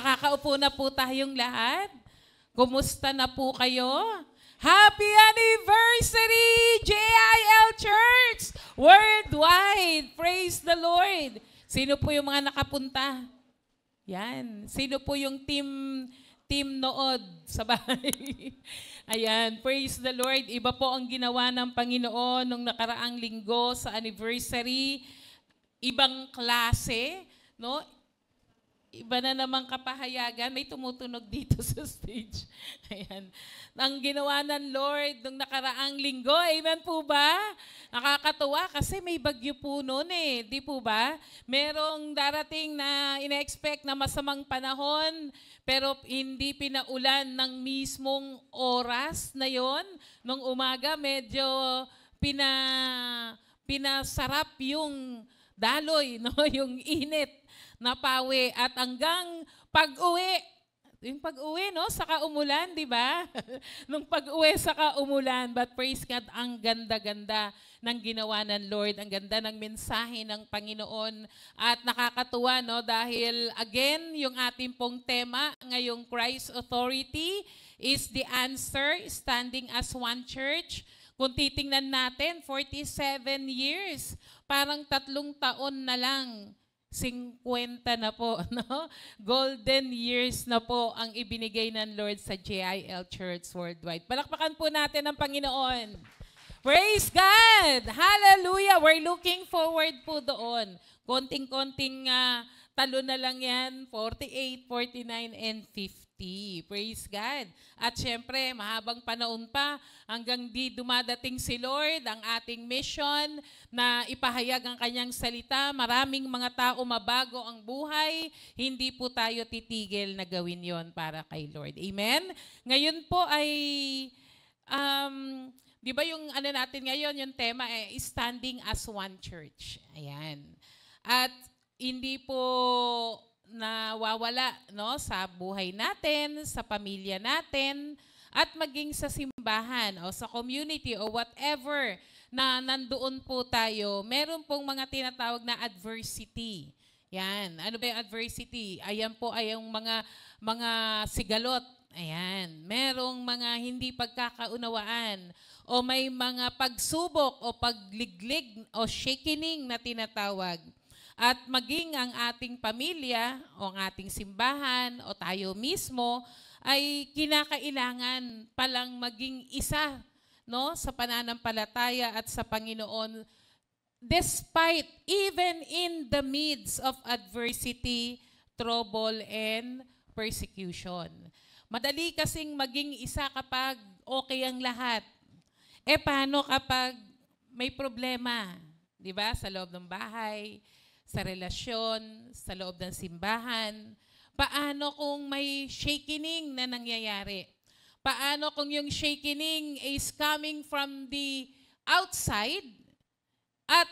Makakaupo na po tayong lahat. Kumusta na po kayo? Happy anniversary, JIL Church Worldwide! Praise the Lord! Sino po yung mga nakapunta? Yan. Sino po yung team nood sa bahay? Ayan, praise the Lord. Iba po ang ginawa ng Panginoon nung nakaraang linggo sa anniversary. Ibang klase, no? Iba na namang kapahayagan. May tumutunog dito sa stage. Ayan. Ang ginawa ng Lord nung nakaraang linggo. Amen po ba? Nakakatuwa kasi may bagyo po noon eh. Di po ba? Merong darating na ina-expect na masamang panahon, pero hindi pinaulan ng mismong oras na yon. Nung umaga, medyo pinasarap yung daloy, no? Yung init na pawi. At hanggang pag-uwi, yung pag-uwi, no? Saka umulan, di ba? Nung pag-uwi, saka umulan. But praise God, ang ganda-ganda ng ginawa ng Lord. Ang ganda ng mensahe ng Panginoon. At nakakatuwa, no? Dahil, again, yung ating pong tema, ngayong Christ Authority is the answer, standing as one church. Kung titingnan natin, 47 years, parang 3 taon na lang, 50 na po, no? Golden years na po ang ibinigay ng Lord sa JIL Church Worldwide. Palakpakan po natin ang Panginoon. Praise God! Hallelujah! We're looking forward po doon. Konting-konting talo na lang yan, 48, 49, and 50. Praise God. At syempre, mahabang panahon pa hanggang di dumadating si Lord, ang ating mission na ipahayag ang kanyang salita. Maraming mga tao mabago ang buhay. Hindi po tayo titigil na gawin yon para kay Lord. Amen? Ngayon po ay, di ba yung ano natin ngayon, yung tema ay standing as one church. Ayan. At hindi po nawawala, no, sa buhay natin, sa pamilya natin, at maging sa simbahan o sa community o whatever na nandoon po tayo, meron pong mga tinatawag na adversity. Yan. Ano ba yung adversity? Ayan po ay yung mga sigalot. Ayan. Merong mga hindi pagkakaunawaan o may mga pagsubok o pagliglig o shakening na tinatawag. At maging ang ating pamilya o ang ating simbahan o tayo mismo ay kinakailangan palang maging isa, no, sa pananampalataya at sa Panginoon despite, even in the midst of adversity, trouble, and persecution. Madali kasing maging isa kapag okay ang lahat. Paano kapag may problema? Di ba? Sa loob ng bahay, sa relasyon, sa loob ng simbahan. Paano kung may shakening na nangyayari? Paano kung yung shakening is coming from the outside at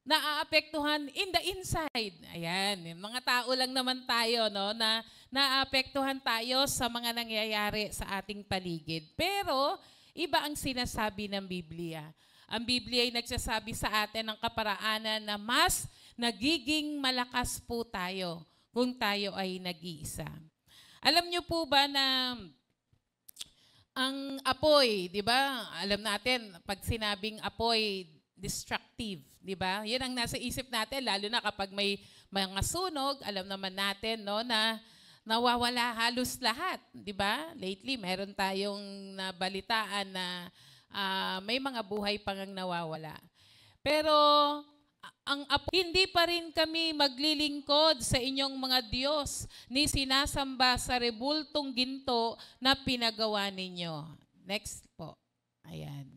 naaapektuhan in the inside? Ayan, mga tao lang naman tayo, no, na naaapektuhan tayo sa mga nangyayari sa ating paligid. Pero iba ang sinasabi ng Biblia. Ang Biblia ay nagsasabi sa atin ng kaparaanan na mas nagiging malakas po tayo kung tayo ay nag-iisa. Alam niyo po ba na ang apoy, di ba? Alam natin, pag sinabing apoy, destructive, di ba? Yan ang nasa isip natin, lalo na kapag may mga sunog, alam naman natin, no, na nawawala halos lahat, di ba? Lately, meron tayong nabalitaan na may mga buhay pang nawawala. Pero hindi pa rin kami maglilingkod sa inyong mga Diyos ni sinasamba sa rebultong ginto na pinagawa ninyo. Next po. Ayan.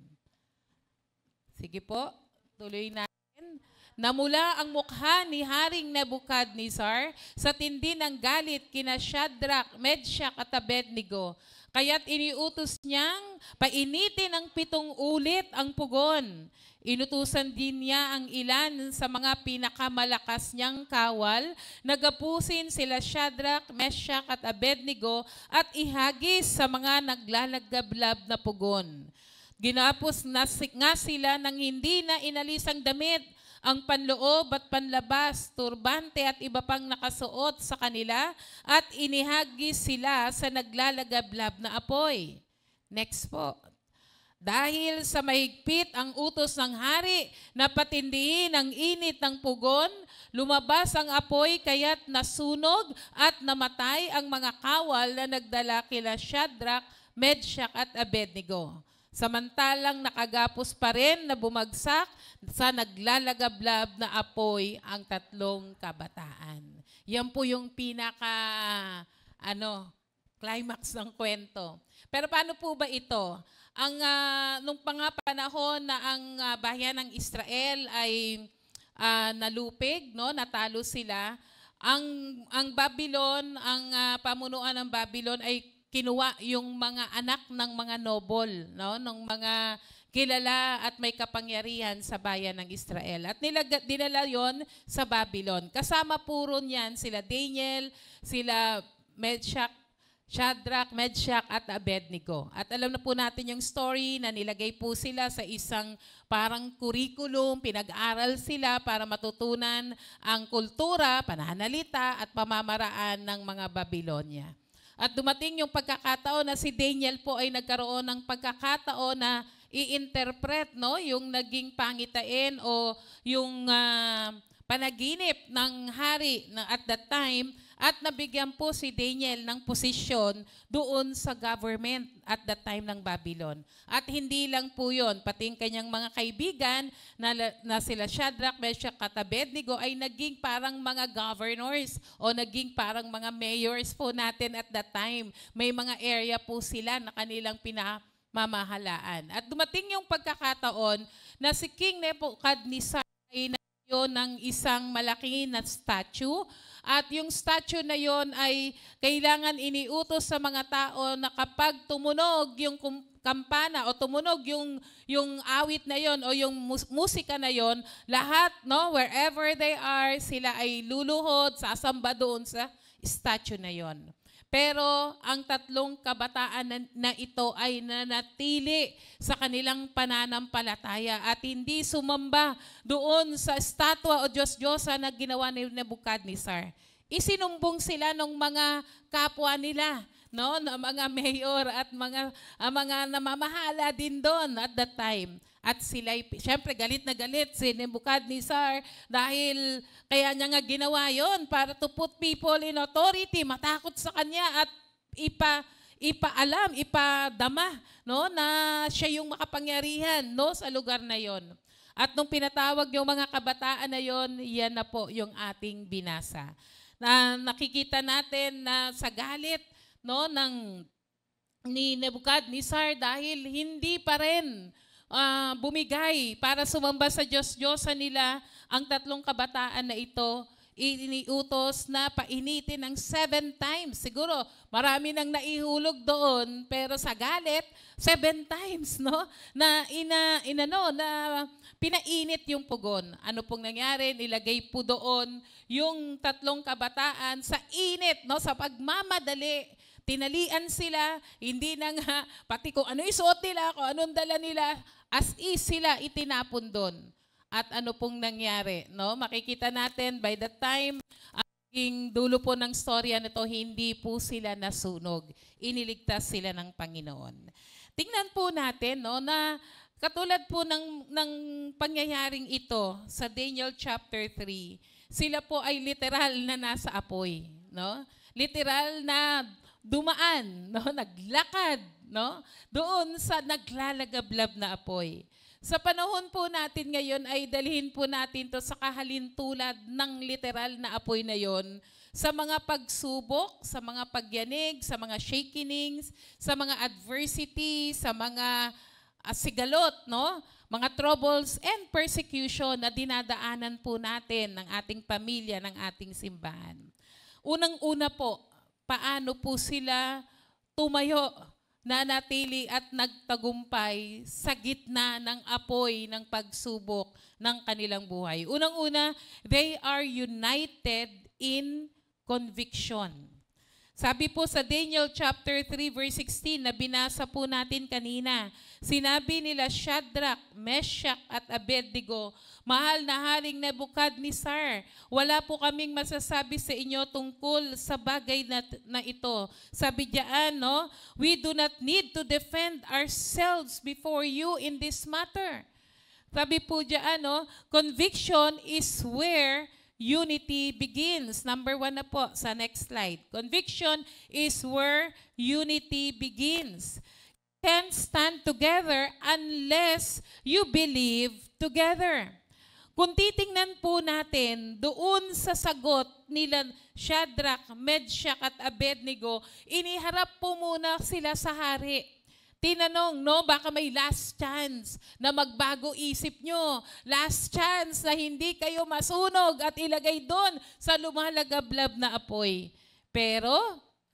Sige po, tuloy natin. Namula ang mukha ni Haring Nebukadnezar sa tindi ng galit kina Shadrach, Meshach at Abednego. Kaya't iniutos niyang painitin ng 7 ulit ang pugon. Inutusan din niya ang ilan sa mga pinakamalakas niyang kawal, nagapusin sila Shadrach, Meshach at Abednego at ihagis sa mga naglalagablab na pugon. Ginapos nga sila nang hindi na inalis ang damit ang panloob at panlabas, turbante at iba pang nakasuot sa kanila at inihagis sila sa naglalagablab na apoy. Next po. Dahil sa mahigpit ang utos ng hari na patindihin ang init ng pugon, lumabas ang apoy kaya't nasunog at namatay ang mga kawal na nagdala kila Shadrach, Meshach at Abednego. Samantalang nakagapos pa rin na bumagsak sa naglalagablab na apoy ang tatlong kabataan. Yan po yung climax ng kwento. Pero paano po ba ito? Nung panahon na ang bayan ng Israel ay nalupig, no, natalo sila, ang Babylon, ang pamunuan ng Babylon ay kinuha yung mga anak ng mga noble, no, ng mga kilala at may kapangyarihan sa bayan ng Israel. At dinala yon sa Babylon. Kasama puro niyan sila Daniel, sila Shadrach, Meshach at Abednego. At alam na po natin yung story na nilagay po sila sa isang parang curriculum, pinag-aral sila para matutunan ang kultura, pananalita at pamamaraan ng mga Babylonia. At dumating yung pagkakataon na si Daniel po ay nagkaroon ng pagkakataon na i-interpret, no, yung naging pangitain o yung panaginip ng hari at that time. At nabigyan po si Daniel ng posisyon doon sa government at that time ng Babylon. At hindi lang po yun, pati yung kanyang mga kaibigan na sila Shadrach, Meshach at Abednego ay naging parang mga governors o naging parang mga mayors po natin at that time. May mga area po sila na kanilang pinamamahalaan. At dumating yung pagkakataon na si King Nebuchadnezzar ay nagkaroon ng isang malaki na statue. At yung statue na yon ay kailangan iniutos sa mga tao na kapag tumunog yung kampana o tumunog yung awit na yon o yung musika na yon, lahat, no, wherever they are, sila ay luluhod, sasamba doon sa statue na yon. Pero ang tatlong kabataan na ito ay nanatili sa kanilang pananampalataya at hindi sumamba doon sa estatwa o Diyos-Diyosa na ginawa ni Nebuchadnezzar. Isinumbong sila ng mga kapwa nila, no, na mga mayor at mga namamahala din doon at that time. At sila, siyempre galit na galit si Nebuchadnezzar dahil kaya niya nga ginawa yon para to put people in authority, matakot sa kanya at ipaalam, ipadama, no, na siya yung makapangyarihan, no, sa lugar na yon. At nung pinatawag yung mga kabataan na yon, yan na po yung ating binasa. Na nakikita natin na sa galit, no, ni Nebuchadnezzar dahil hindi pa rin bumigay para sumamba sa Diyos-Diyosa nila, ang tatlong kabataan na ito, iniutos na painitin ng 7 times. Siguro, marami nang naihulog doon, pero sa galit, 7 times, no? Na pinainit yung pugon. Ano pong nangyari? Nilagay po doon yung tatlong kabataan sa init, no? Sa pagmamadali. Tinalian sila, hindi na nga, pati kung ano isuot nila, kung anong dala nila, as is sila itinapon doon. At ano pong nangyari, no? Makikita natin, by the time, ang dulo po ng storya nito, hindi po sila nasunog. Iniligtas sila ng Panginoon. Tingnan po natin, no, na katulad po ng pangyayaring ito sa Daniel chapter 3, sila po ay literal na nasa apoy, no? Literal na dumaan, no, naglakad, no, doon sa naglalagablab na apoy. Sa panahon po natin ngayon ay dalhin po natin to sa kahalintulad ng literal na apoy na yon, sa mga pagsubok, sa mga pagyanig, sa mga shakenings, sa mga adversity, sa mga sigalot, no, mga troubles and persecution na dinadaanan po natin ng ating pamilya, ng ating simbahan. Unang-una po, paano po sila tumayo, nanatili at nagtagumpay sa gitna ng apoy ng pagsubok ng kanilang buhay. Unang-una, they are united in conviction. Sabi po sa Daniel chapter 3 verse 16 na binasa po natin kanina, sinabi nila Shadrach, Meshach at Abednego, mahal na Haring Nebukadnezar, wala po kaming masasabi sa inyo tungkol sa bagay na ito. Sabi diyan, no, we do not need to defend ourselves before you in this matter. Sabi po diyan, no, conviction is where unity begins. Number 1 na po sa next slide. Conviction is where unity begins. You can't stand together unless you believe together. Kung titingnan po natin doon sa sagot nila Shadrach, Meshach at Abednego, iniharap po muna sila sa hari. Tinanong, no, baka may last chance na magbago isip nyo. Last chance na hindi kayo masunog at ilagay doon sa lumalagablab na apoy. Pero,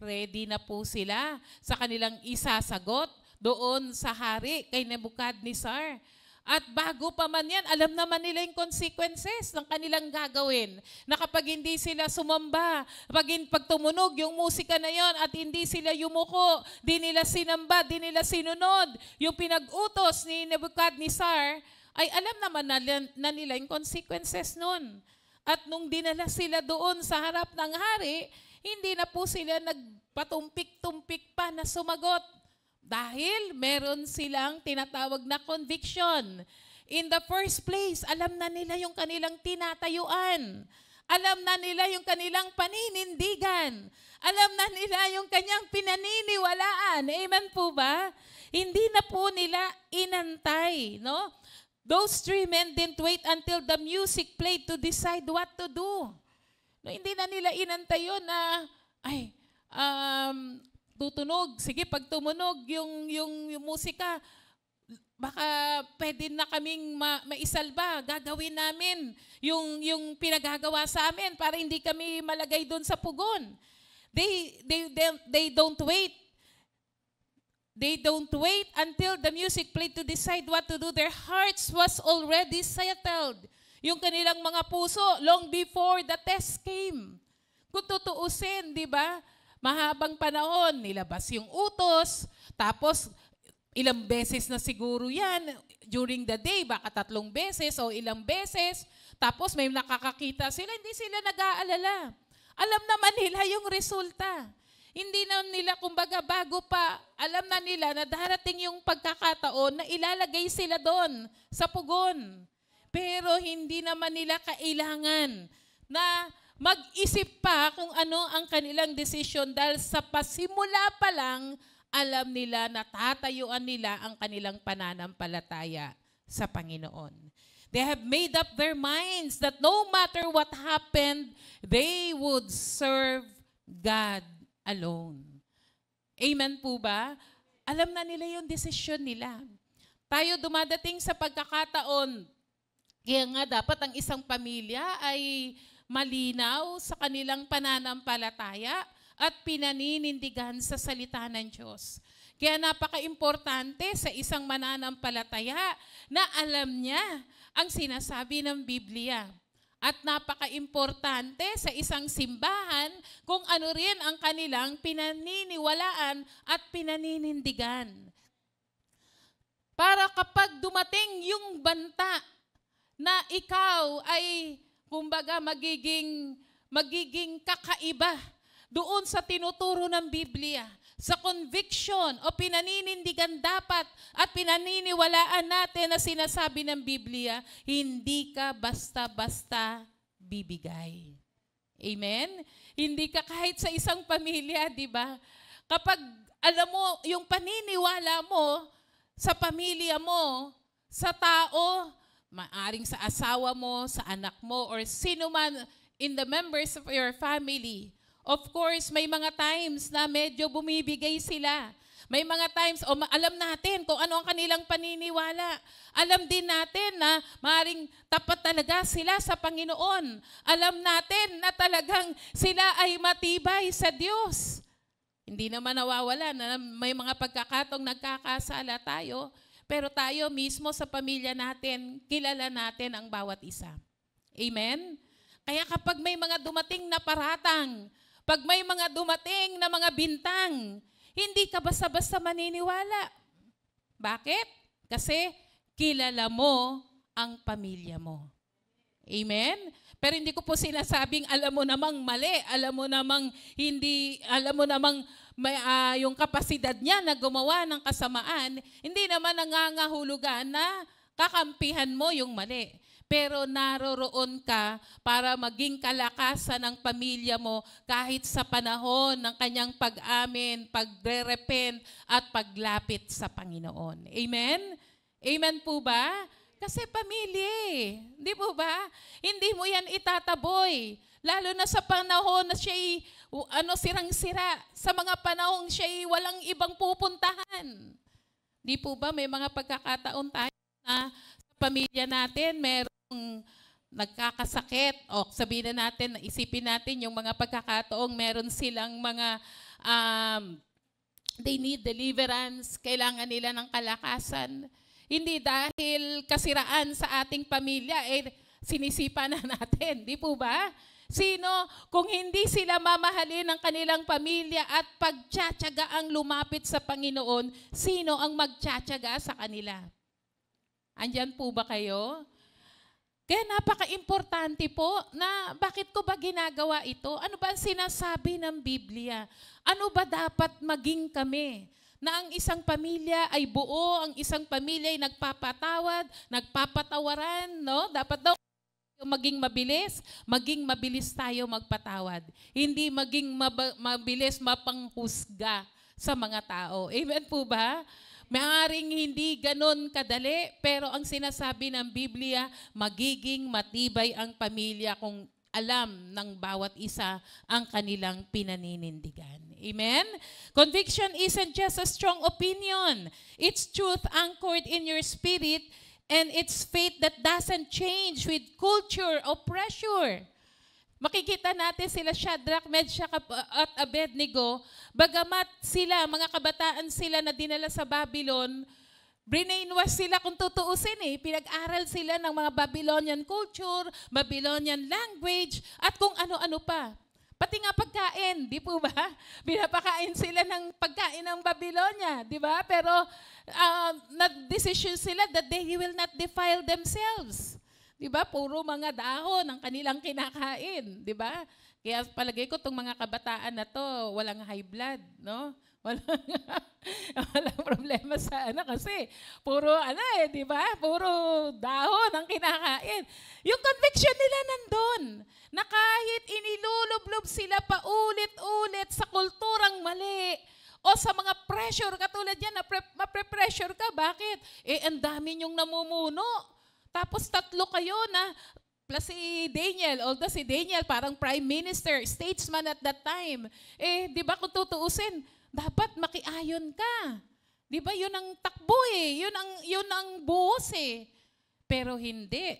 ready na po sila sa kanilang isasagot doon sa hari kay Nebukadnezar. At bago pa man yan, alam naman nila yung consequences ng kanilang gagawin. Na kapag hindi sila sumamba, pag tumunog yung musika na yon at hindi sila yumuko, di nila sinamba, di nila sinunod, yung pinag-utos ni Nebukadnezar, ay alam naman na nila yung consequences nun. At nung dinala sila doon sa harap ng hari, hindi na po sila nagpatumpik-tumpik pa na sumagot. Dahil meron silang tinatawag na conviction. In the first place, alam na nila yung kanilang tinatayuan. Alam na nila yung kanilang paninindigan. Alam na nila yung kanyang pinaniniwalaan. Amen po ba? Hindi na po nila inantay, no? Those 3 men didn't wait until the music played to decide what to do. No, hindi na nila inantay yun na, tutunog. Sige, pag tumunog yung musika, baka pwede na kaming maisalba. Gagawin namin yung pinagagawa sa amin para hindi kami malagay doon sa pugon. They don't wait. They don't wait until the music played to decide what to do. Their hearts was already settled. Yung kanilang mga puso, long before the test came. Kung tutuusin, di ba? Mahabang panahon, nilabas yung utos, tapos ilang beses na siguro yan during the day, baka 3 beses o ilang beses, tapos may nakakakita sila, hindi sila nag-aalala. Alam naman nila yung resulta. Hindi na nila, kumbaga bago pa, alam na nila na darating yung pagkakataon na ilalagay sila doon sa pugon. Pero hindi naman nila kailangan na mag-isip pa kung ano ang kanilang desisyon dahil sa pasimula pa lang, alam nila na tatayuan nila ang kanilang pananampalataya sa Panginoon. They have made up their minds that no matter what happened, they would serve God alone. Amen po ba? Alam na nila yung desisyon nila. Tayo dumadating sa pagkakataon, kaya nga dapat ang isang pamilya ay malinaw sa kanilang pananampalataya at pinaninindigan sa salita ng Diyos. Kaya napaka-importante sa isang mananampalataya na alam niya ang sinasabi ng Biblia. At napaka-importante sa isang simbahan kung ano rin ang kanilang pinaniniwalaan at pinaninindigan. Para kapag dumating yung banta na ikaw ay kumbaga magiging kakaiba doon sa tinuturo ng Biblia, sa conviction o pinaninindigan dapat at pinaniniwalaan natin na sinasabi ng Biblia, hindi ka basta-basta bibigay. Amen? Hindi ka kahit sa isang pamilya, di ba? Kapag alam mo, yung paniniwala mo sa pamilya mo, sa tao, maaring sa asawa mo, sa anak mo, or sino man in the members of your family. Of course, may mga times na medyo bumibigay sila. May mga times, alam natin kung ano ang kanilang paniniwala. Alam din natin na maaring tapat talaga sila sa Panginoon. Alam natin na talagang sila ay matibay sa Diyos. Hindi naman nawawala na may mga pagkakataong nagkakasala tayo. Pero tayo mismo sa pamilya natin, kilala natin ang bawat isa. Amen? Kaya kapag may mga dumating na paratang, Pag may mga dumating na mga bintang, hindi ka basta-basta maniniwala. Bakit? Kasi kilala mo ang pamilya mo. Amen? Pero hindi ko po sinasabing alam mo namang mali, alam mo namang hindi, alam mo namang may, yung kapasidad niya na gumawa ng kasamaan, hindi naman nangangahulugan na kakampihan mo yung mali. Pero naroroon ka para maging kalakasan ng pamilya mo kahit sa panahon ng kanyang pag-amin, pagre-repent at paglapit sa Panginoon. Amen? Amen po ba? Kasi pamilya eh. Hindi po ba? Hindi mo yan itataboy. Lalo na sa panahon na siya'y sirang-sira. Sa mga panahon siya'y walang ibang pupuntahan. Di po ba may mga pagkakataon tayo na sa pamilya natin merong nagkakasakit o sabihin na natin, isipin natin yung mga pagkakataong meron silang mga they need deliverance, kailangan nila ng kalakasan. Hindi dahil kasiraan sa ating pamilya, sinisipa na natin. Di po ba? Sino, kung hindi sila mamahalin ng kanilang pamilya at pagtsatsaga ang lumapit sa Panginoon, sino ang magtsatsaga sa kanila? Andyan po ba kayo? Kaya napaka-importante po na bakit ko ba ginagawa ito? Ano ba ang sinasabi ng Biblia? Ano ba dapat maging kami? Na ang isang pamilya ay buo, ang isang pamilya ay nagpapatawad, nagpapatawaran, no? Dapat daw maging mabilis tayo magpatawad. Hindi maging mabilis mapanghusga sa mga tao. Amen po ba? Maaring hindi ganon kadali, pero ang sinasabi ng Biblia, magiging matibay ang pamilya kung alam ng bawat isa ang kanilang pinaninindigan. Amen? Conviction isn't just a strong opinion. It's truth anchored in your spirit and it's faith that doesn't change with culture or pressure. Makikita natin sila Shadrach, Meshach at Abednego, bagamat sila, mga kabataan sila na dinala sa Babylon, brainwash sila kung tutuusin eh. Pinag-aral sila ng mga Babylonian culture, Babylonian language, at kung ano-ano pa. Pati nga pagkain, di po ba? Pinapakain sila ng pagkain ng Babylonia, di ba? Pero nag-decision sila that they will not defile themselves. Di ba? Puro mga dahon ang kanilang kinakain, di ba? Kaya palagay ko itong mga kabataan na to, walang high blood, no? Walang problema sa kasi puro di ba? Puro dahon ang kinakain. Yung conviction nila nandun, na kahit inilulublob sila paulit-ulit sa kulturang mali o sa mga pressure, katulad yan, mapre-pressure ka. Bakit? Ang dami niyong namumuno. Tapos 3 kayo na plus si Daniel, although si Daniel parang prime minister, statesman at that time. Di ba kung tutuusin, dapat makiayon ka. Di ba yun ang takbo yun ang buhos Pero hindi.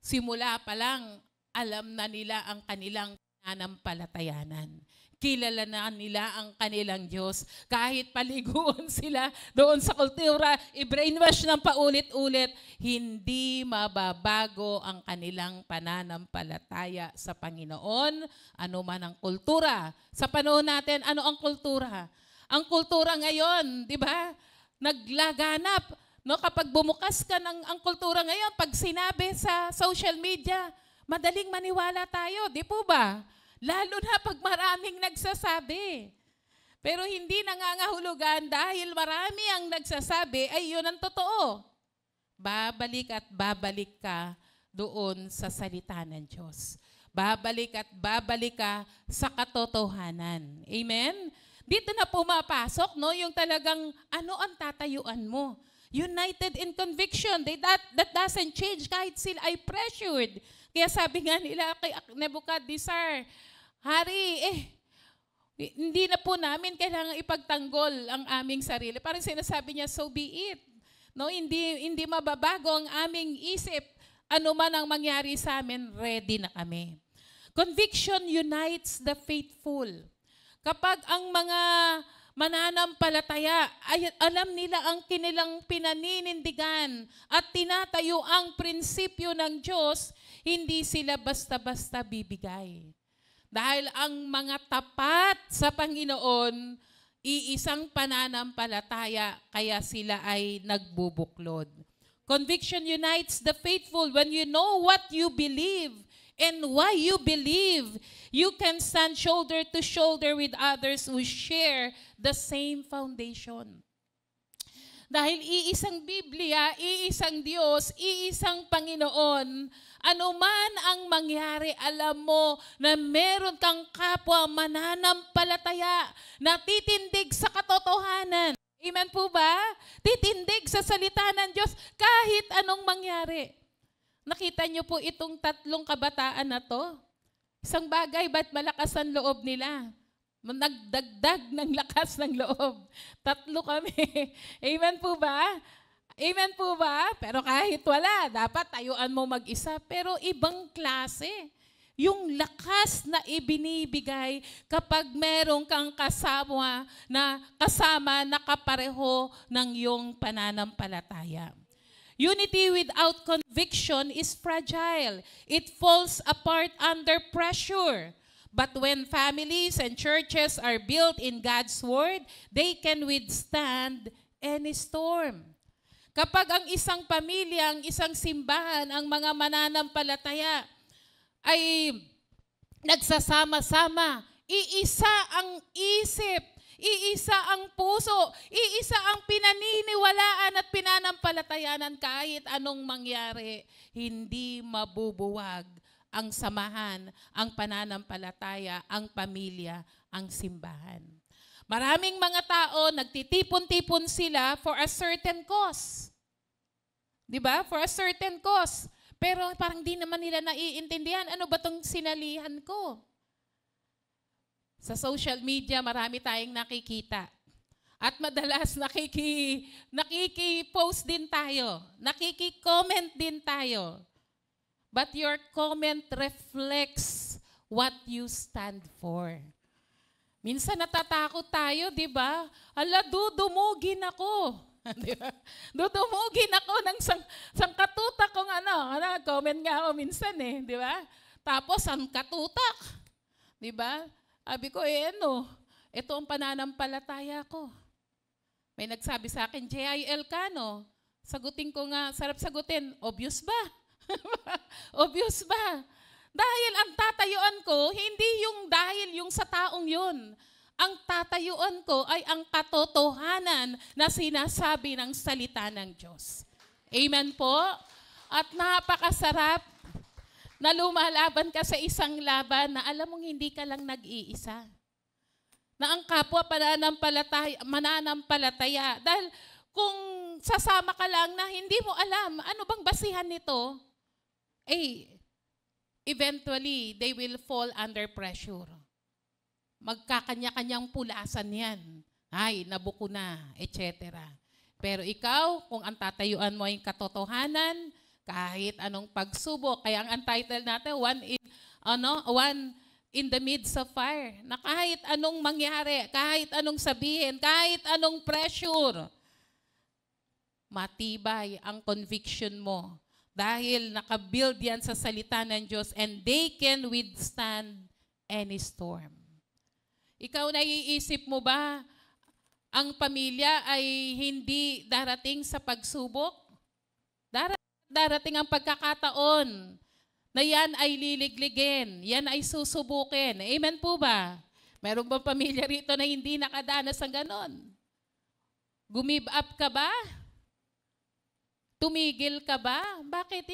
Simula pa lang, alam na nila ang kanilang pananampalatayanan. Kilala na nila ang kanilang Diyos. Kahit paliguan sila doon sa kultura, i-brainwash ng paulit-ulit, hindi mababago ang kanilang pananampalataya sa Panginoon, ano man ang kultura. Sa panahon natin, ano ang kultura? Ang kultura ngayon, di ba? Naglaganap. No, kapag bumukas ka ang kultura ngayon, pag sinabi sa social media, madaling maniwala tayo, di po ba? Lalo na pag maraming nagsasabi. Pero hindi nangangahulugan dahil marami ang nagsasabi, ay yun ang totoo. Babalik at babalik ka doon sa salita ng Diyos. Babalik at babalik ka sa katotohanan. Amen? Dito na pumapasok, no, yung talagang ano ang tatayuan mo. United in conviction. That doesn't change kahit sila ay pressured. Kaya sabi nga nila kay Nebuchadnezzar, Hari, hindi na po namin kailangan ipagtanggol ang aming sarili. Parang sinasabi niya, so be it. No, hindi mababago ang aming isip. Ano man ang mangyari sa amin, ready na kami. Conviction unites the faithful. Kapag ang mga mananampalataya ay alam nila ang kanilang pinaninindigan at tinatayo ang prinsipyo ng Diyos, hindi sila basta-basta bibigay. Dahil ang mga tapat sa Panginoon, iisang pananampalataya, kaya sila ay nagbubuklod. Conviction unites the faithful. When you know what you believe and why you believe, you can stand shoulder to shoulder with others who share the same foundation. Dahil iisang Biblia, iisang Diyos, iisang Panginoon, anuman ang mangyari, alam mo na meron kang kapwa mananampalataya na titindig sa katotohanan. Amen po ba? Titindig sa salita ng Diyos kahit anong mangyari. Nakita niyo po itong tatlong kabataan na to? Isang bagay, ba't malakas ang loob nila? Nagdagdag ng lakas ng loob. Tatlo kami. Amen po ba? Amen po ba? Pero kahit wala, dapat tayuan mo mag-isa. Pero ibang klase. Yung lakas na ibinibigay kapag merong kang kasama na kapareho ng iyong pananampalataya. Unity without conviction is fragile. It falls apart under pressure. But when families and churches are built in God's Word, they can withstand any storm. Kapag ang isang pamilya, ang isang simbahan, ang mga mananampalataya ay nagsasama-sama, iisa ang isip, iisa ang puso, iisa ang pinaniniwalaan at pinanampalatayanan kahit anong mangyari, hindi mabubuwag ang samahan, ang pananampalataya, ang pamilya, ang simbahan. Maraming mga tao, nagtitipon-tipon sila for a certain cause. Diba? For a certain cause. Pero parang di naman nila naiintindihan, ano ba itong sinalihan ko? Sa social media, marami tayong nakikita. At madalas nakiki-post din tayo, nakiki-comment din tayo. But your comment reflects what you stand for. Minsan natatakot tayo, di ba? Ala, dudumugin ako. Diba? Dudumugin ako ng sangkatutak kung comment nga ako minsan di ba? Tapos sangkatutak. Di ba? Sabi ko, ito ang pananampalataya ko. May nagsabi sa akin, JIL ka, no? Sagutin ko nga, sarap sagutin, obvious ba? Obvious ba? Dahil ang tatayuan ko, hindi yung sa taong yun. Ang tatayuan ko ay ang katotohanan na sinasabi ng salita ng Diyos. Amen po? At napakasarap na lumalaban ka sa isang laban na alam mong hindi ka lang nag-iisa. Na ang kapwa mananampalataya. Dahil kung sasama ka lang na hindi mo alam, ano bang basihan nito? Eventually, they will fall under pressure. Magkakanya-kanyang pulasan yan. Ay, nabuko na, etc. Pero ikaw, kung ang tatayuan mo ay katotohanan, kahit anong pagsubok, kaya ang title natin, one in the midst of fire, na kahit anong mangyari, kahit anong sabihin, kahit anong pressure, matibay ang conviction mo. Dahil nakabuild yan sa salita ng Diyos and they can withstand any storm. Ikaw, naiisip mo ba ang pamilya ay hindi darating sa pagsubok? Darating ang pagkakataon na yan ay liligligin, yan ay susubukin. Amen po ba? Meron ba pamilya rito na hindi nakadanas ng ganon? Gumib up ka ba? Tumigil ka ba? Bakit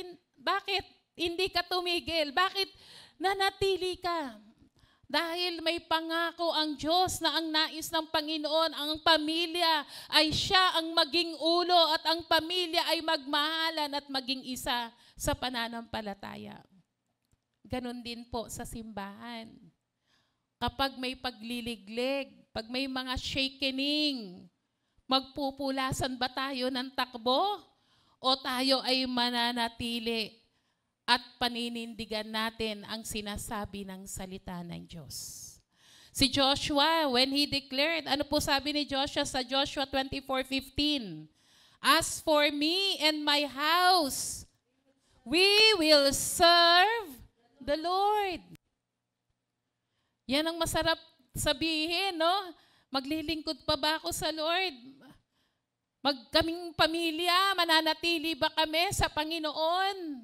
hindi ka tumigil? Bakit nanatili ka? Dahil may pangako ang Diyos na ang nais ng Panginoon, ang pamilya ay siya ang maging ulo at ang pamilya ay magmahalan at maging isa sa pananampalataya. Ganon din po sa simbahan. Kapag may pagliliglig, pag may mga shakening, magpupulasan ba tayo ng takbo? O tayo ay mananatili at paninindigan natin ang sinasabi ng salita ng Diyos? Si Joshua, when he declared, ano po sabi ni Joshua sa Joshua 24:15? As for me and my house, we will serve the Lord. Yan ang masarap sabihin, no? Maglilingkod pa ba ako sa Lord? Kaming pamilya, mananatili ba kami sa Panginoon?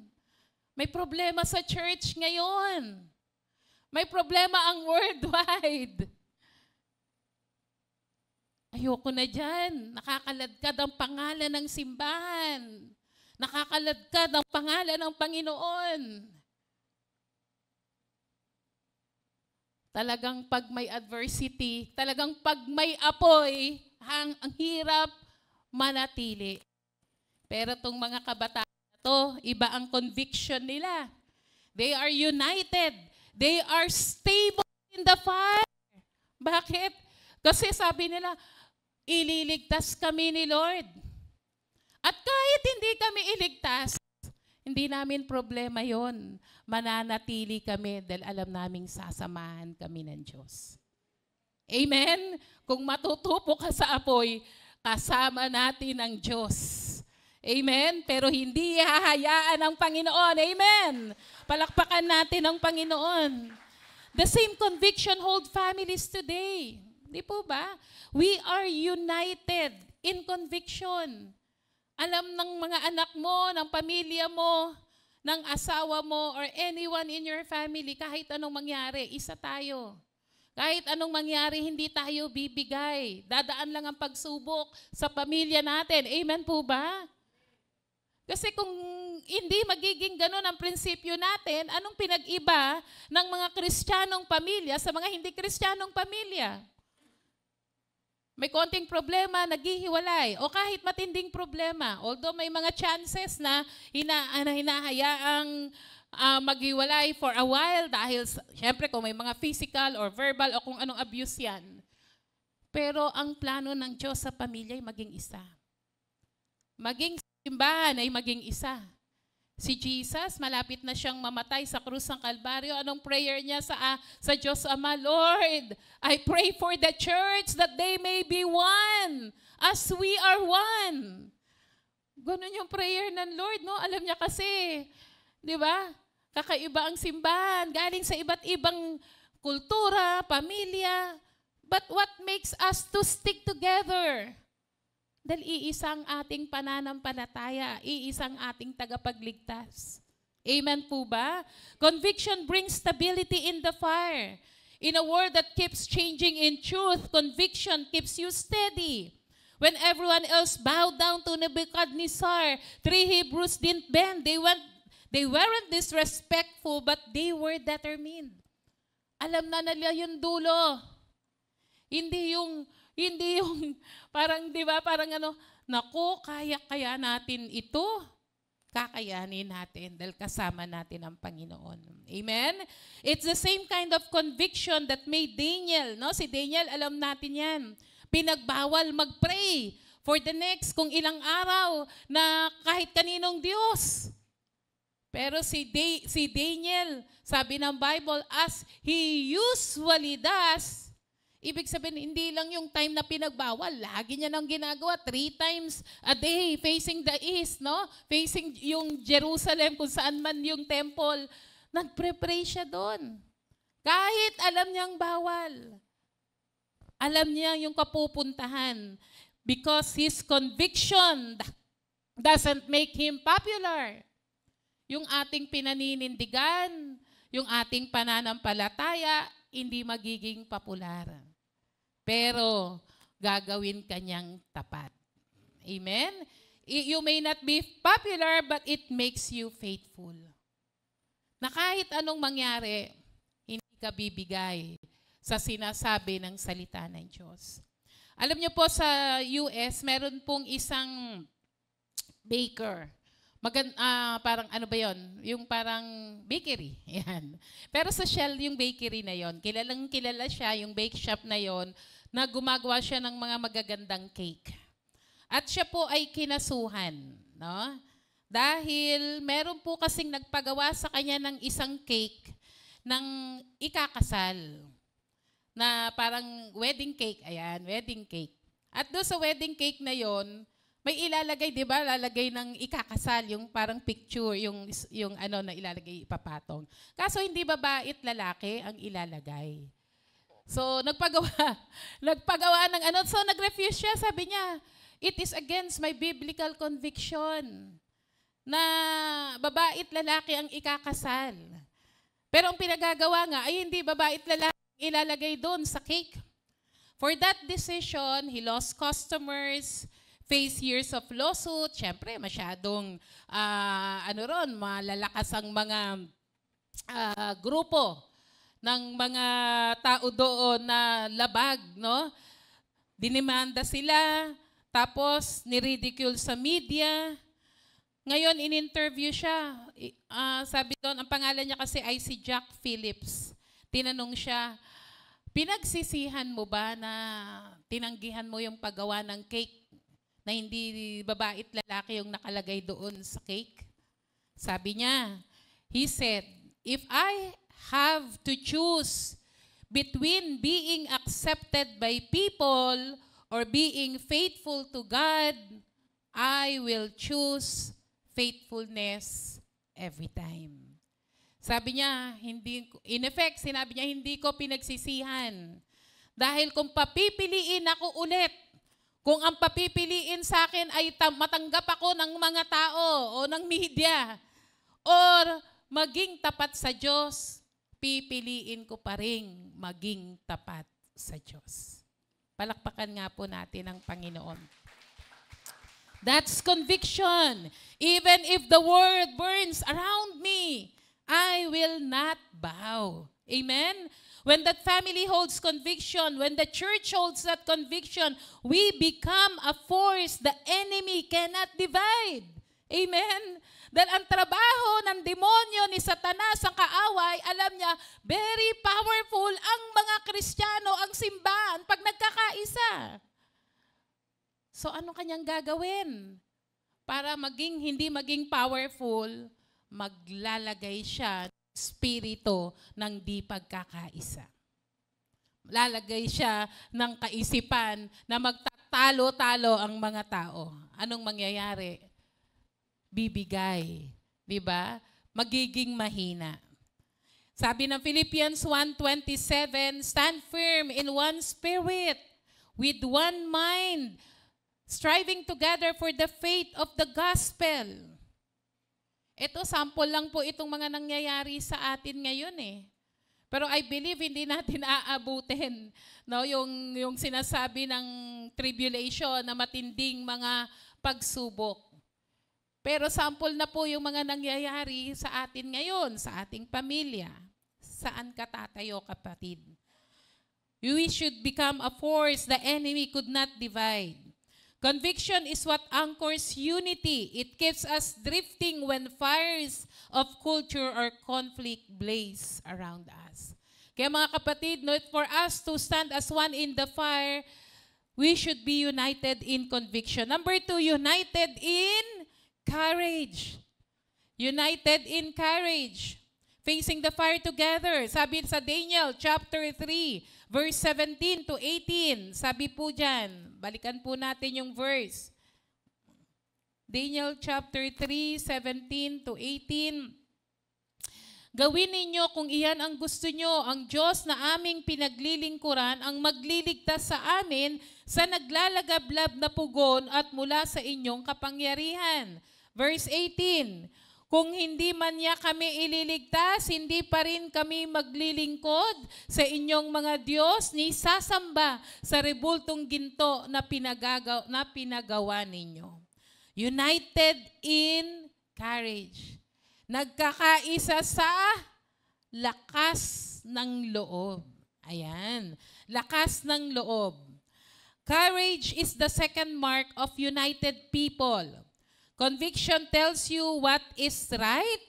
May problema sa church ngayon. May problema ang worldwide. Ayoko na dyan. Nakakaladkad ang pangalan ng simbahan. Nakakaladkad ang pangalan ng Panginoon. Talagang pag may adversity, talagang pag may apoy, ang hirap manatili. Pero itong mga kabataan na to, iba ang conviction nila. They are united. They are stable in the fire. Bakit? Kasi sabi nila, ililigtas kami ni Lord. At kahit hindi kami iligtas, hindi namin problema yon. Mananatili kami dahil alam naming sasamahan kami ng Diyos. Amen? Kung matutupo ka sa apoy, kasama natin ang Diyos. Amen? Pero hindi hahayaan ng Panginoon. Amen? Palakpakan natin ang Panginoon. The same conviction hold families today. Di po ba? We are united in conviction. Alam ng mga anak mo, ng pamilya mo, ng asawa mo, or anyone in your family, kahit anong mangyari, isa tayo. Kahit anong mangyari, hindi tayo bibigay. Dadaan lang ang pagsubok sa pamilya natin. Amen po ba? Kasi kung hindi magiging ganun ang prinsipyo natin, anong pinag-iba ng mga Kristiyanong pamilya sa mga hindi Kristiyanong pamilya? May konting problema, naghihiwalay. O kahit matinding problema, although may mga chances na hinahayaang maghiwalay for a while dahil, syempre, kung may mga physical or verbal o kung anong abuse yan. Pero ang plano ng Diyos sa pamilya ay maging isa. Maging simbahan ay maging isa. Si Jesus, malapit na siyang mamatay sa krus ng Kalbaryo. Anong prayer niya sa Diyos Ama? Lord, I pray for the church that they may be one as we are one. Ganun yung prayer ng Lord, no? Alam niya kasi, di ba? Kakaiba ang simbahan, galing sa iba't ibang kultura, pamilya. But what makes us to stick together? Dahil iisang ating pananampalataya, iisang ating tagapagligtas. Amen po ba? Conviction brings stability in the fire. In a world that keeps changing in truth, conviction keeps you steady. When everyone else bowed down to Nebuchadnezzar, 3 Hebrews didn't bend. They weren't disrespectful, but they were determined. Alam na nila yung dulo. Hindi yung parang, di ba, parang naku, kaya natin ito. Kakayanin natin dahil kasama natin ang Panginoon. Amen? It's the same kind of conviction that made Daniel, no? Si Daniel, alam natin yan. Pinagbawal mag-pray for the next kung ilang araw na kahit kaninong Diyos. Pero si Daniel, sabi ng Bible, as he usually does, ibig sabihin, hindi lang yung time na pinagbawal. Lagi niya nang ginagawa 3 times a day, facing the east, no? Facing yung Jerusalem, kung saan man yung temple. Nagpre-pray siya doon. Kahit alam niyang bawal. Alam niya yung kapupuntahan. Because his conviction doesn't make him popular. Yung ating pinaninindigan, yung ating pananampalataya, hindi magiging popular. Pero gagawin kanyang tapat. Amen? You may not be popular, but it makes you faithful. Na kahit anong mangyari, hindi ka bibigay sa sinasabi ng salita ng Diyos. Alam niyo po sa US, meron pong isang baker. Parang ano ba yon? Yung parang bakery. Yan. Pero sa Shell yung bakery na yon. Kilalang kilala siya, yung bake shop na yon, na gumagawa siya ng mga magagandang cake. At siya po ay kinasuhan. No? Dahil meron po kasing nagpagawa sa kanya ng isang cake ng ikakasal. Na parang wedding cake. Ayan, wedding cake. At doon sa wedding cake na yon, may ilalagay, di ba? Lalagay ng ikakasal, yung parang picture, yung ano na ilalagay, ipapatong. Kaso hindi babae at lalaki ang ilalagay. So, nagpagawa ng ano. So, nag-refuse siya. Sabi niya, it is against my biblical conviction na babae at lalaki ang ikakasal. Pero ang pinagagawa nga ay hindi babae at lalaki ilalagay doon sa cake. For that decision, he lost customers, faced years of lawsuit. Siyempre, masyadong malalakas ang mga grupo ng mga tao doon na labag, no? Dinimanda sila, tapos niridicule sa media. Ngayon, in-interview siya. Sabi doon, ang pangalan niya kasi ay si Jack Phillips. Tinanong siya, pinagsisihan mo ba na tinanggihan mo yung paggawa ng cake na hindi babae at lalaki yung nakalagay doon sa cake? Sabi niya, he said, if I have to choose between being accepted by people or being faithful to God, I will choose faithfulness every time. Sabi niya, in effect, sinabi niya, hindi ko pinagsisihan. Dahil kung papipiliin ako ulit, kung ang papipiliin sa akin ay matanggap ako ng mga tao o ng media, or maging tapat sa Diyos, pipiliin ko pa rin maging tapat sa Diyos. Palakpakan nga po natin ang Panginoon. That's conviction. Even if the world burns around me, I will not bow. Amen? When that family holds conviction, when the church holds that conviction, we become a force the enemy cannot divide. Amen? Dahil ang trabaho ng demonyo ni Satanas, ang kaaway, alam niya, very powerful ang mga Kristiyano, ang simbahan, pag nagkakaisa. So ano kanyang gagawin? Para hindi maging powerful, maglalagay siya ng spirito ng di pagkakaisa. Lalagay siya ng kaisipan na magtatalo-talo ang mga tao. Anong mangyayari? Bibigay. Diba? Magiging mahina. Sabi ng Philippians 1:27, stand firm in one spirit, with one mind, striving together for the faith of the gospel. Ito, sample lang po itong mga nangyayari sa atin ngayon eh. Pero I believe hindi natin aabutin, no, yung sinasabi ng tribulation na matinding mga pagsubok. Pero sample na po yung mga nangyayari sa atin ngayon, sa ating pamilya. Saan ka tatayo, kapatid? We should become a force the enemy could not divide. Conviction is what anchors unity. It keeps us drifting when fires of culture or conflict blaze around us. Kaya mga kapatid, for us to stand as one in the fire, we should be united in conviction. Number 2, united in courage. United in courage. Facing the fire together. Sabi sa Daniel chapter 3, verse 17 to 18. Sabi po dyan, balikan po natin yung verse. Daniel chapter 3, 17 to 18. Gawin ninyo kung iyan ang gusto nyo, ang Diyos na aming pinaglilingkuran, ang magliligtas sa amin sa naglalagablab na pugon at mula sa inyong kapangyarihan. Verse 18, kung hindi man niya kami ililigtas, hindi pa rin kami maglilingkod sa inyong mga Diyos ni sasamba sa rebultong ginto na pinagawa ninyo. United in courage. Nagkakaisa sa lakas ng loob. Ayan. Lakas ng loob. Courage is the second mark of united people. Conviction tells you what is right,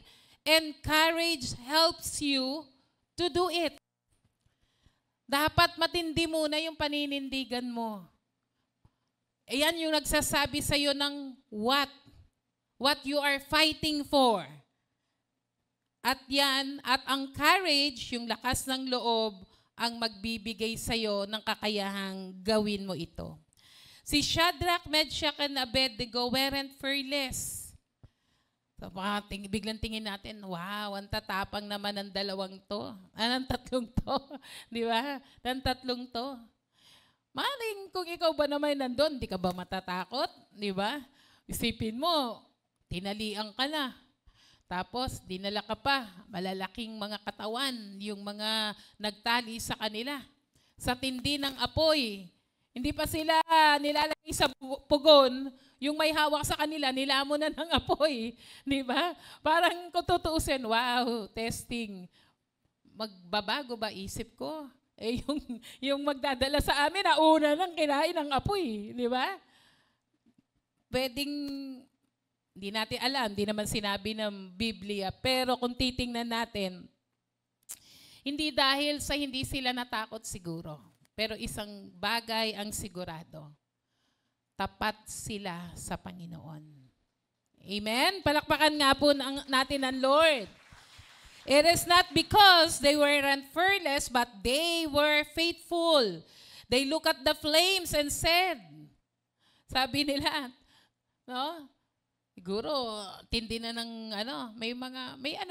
and courage helps you to do it. Dapat matindi muna yung paninindigan mo. Ayan yung nagsasabi sa'yo ng what you are fighting for. At ang courage, yung lakas ng loob, ang magbibigay sa'yo ng kakayahang gawin mo ito. Si Shadrach, Meshach, and Abednego weren't fearless. So, biglang tingin natin, wow, ang tatapang naman ng dalawang to. Ng tatlong to. Di ba? Ng tatlong to. Maling kung ikaw ba naman nandun, di ka ba matatakot? Di ba? Isipin mo, tinalian ka na. Tapos, dinala ka pa, malalaking mga katawan, yung mga nagtali sa kanila. Sa tindi ng apoy, hindi pa sila nilalagay sa pugon, yung may hawak sa kanila, nilamon na ng apoy. Di ba? Parang kung tutuusin, wow, testing. Magbabago ba isip ko? Eh, yung magdadala sa amin, nauna nang kinain ng apoy. Di ba? Pwedeng, hindi natin alam, hindi naman sinabi ng Biblia, pero kung titingnan natin, hindi dahil sa hindi sila natakot siguro, pero isang bagay ang sigurado, tapat sila sa Panginoon. Amen? Palakpakan nga po natin ang Lord. It is not because they weren't fearless, but they were faithful. They look at the flames and said, sabi nila, no? Siguro, tindi na ng, may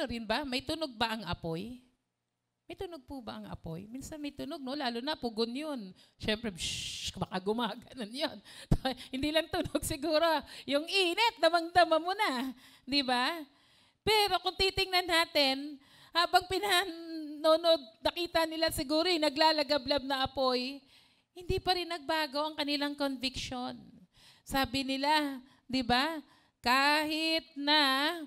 rin ba? May tunog ba ang apoy? May tunog po ba ang apoy? Minsan may tunog, no? Lalo na, pugon yun. Siyempre, baka gumaganon yun. Hindi lang tunog siguro. Yung init, damang-dama mo na. Di ba? Pero kung titingnan natin, habang pinanonood, nakita nila siguro yung naglalagablab na apoy, hindi pa rin nagbago ang kanilang conviction. Sabi nila, di ba? Kahit na,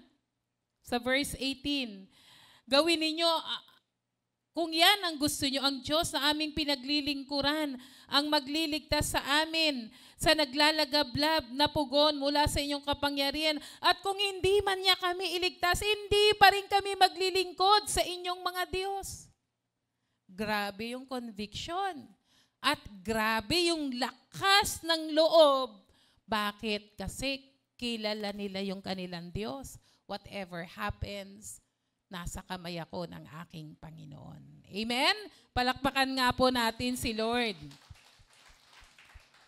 sa verse 18, gawin ninyo, kung yan ang gusto nyo, ang Diyos na aming pinaglilingkuran, ang magliligtas sa amin, sa naglalagablab na pugon mula sa inyong kapangyarihan. At kung hindi man niya kami iligtas, hindi pa rin kami maglilingkod sa inyong mga Diyos. Grabe yung conviction. At grabe yung lakas ng loob. Bakit? Kasi kilala nila yung kanilang Diyos. Whatever happens, nasa kamay ako ng aking Panginoon. Amen? Palakpakan nga po natin si Lord.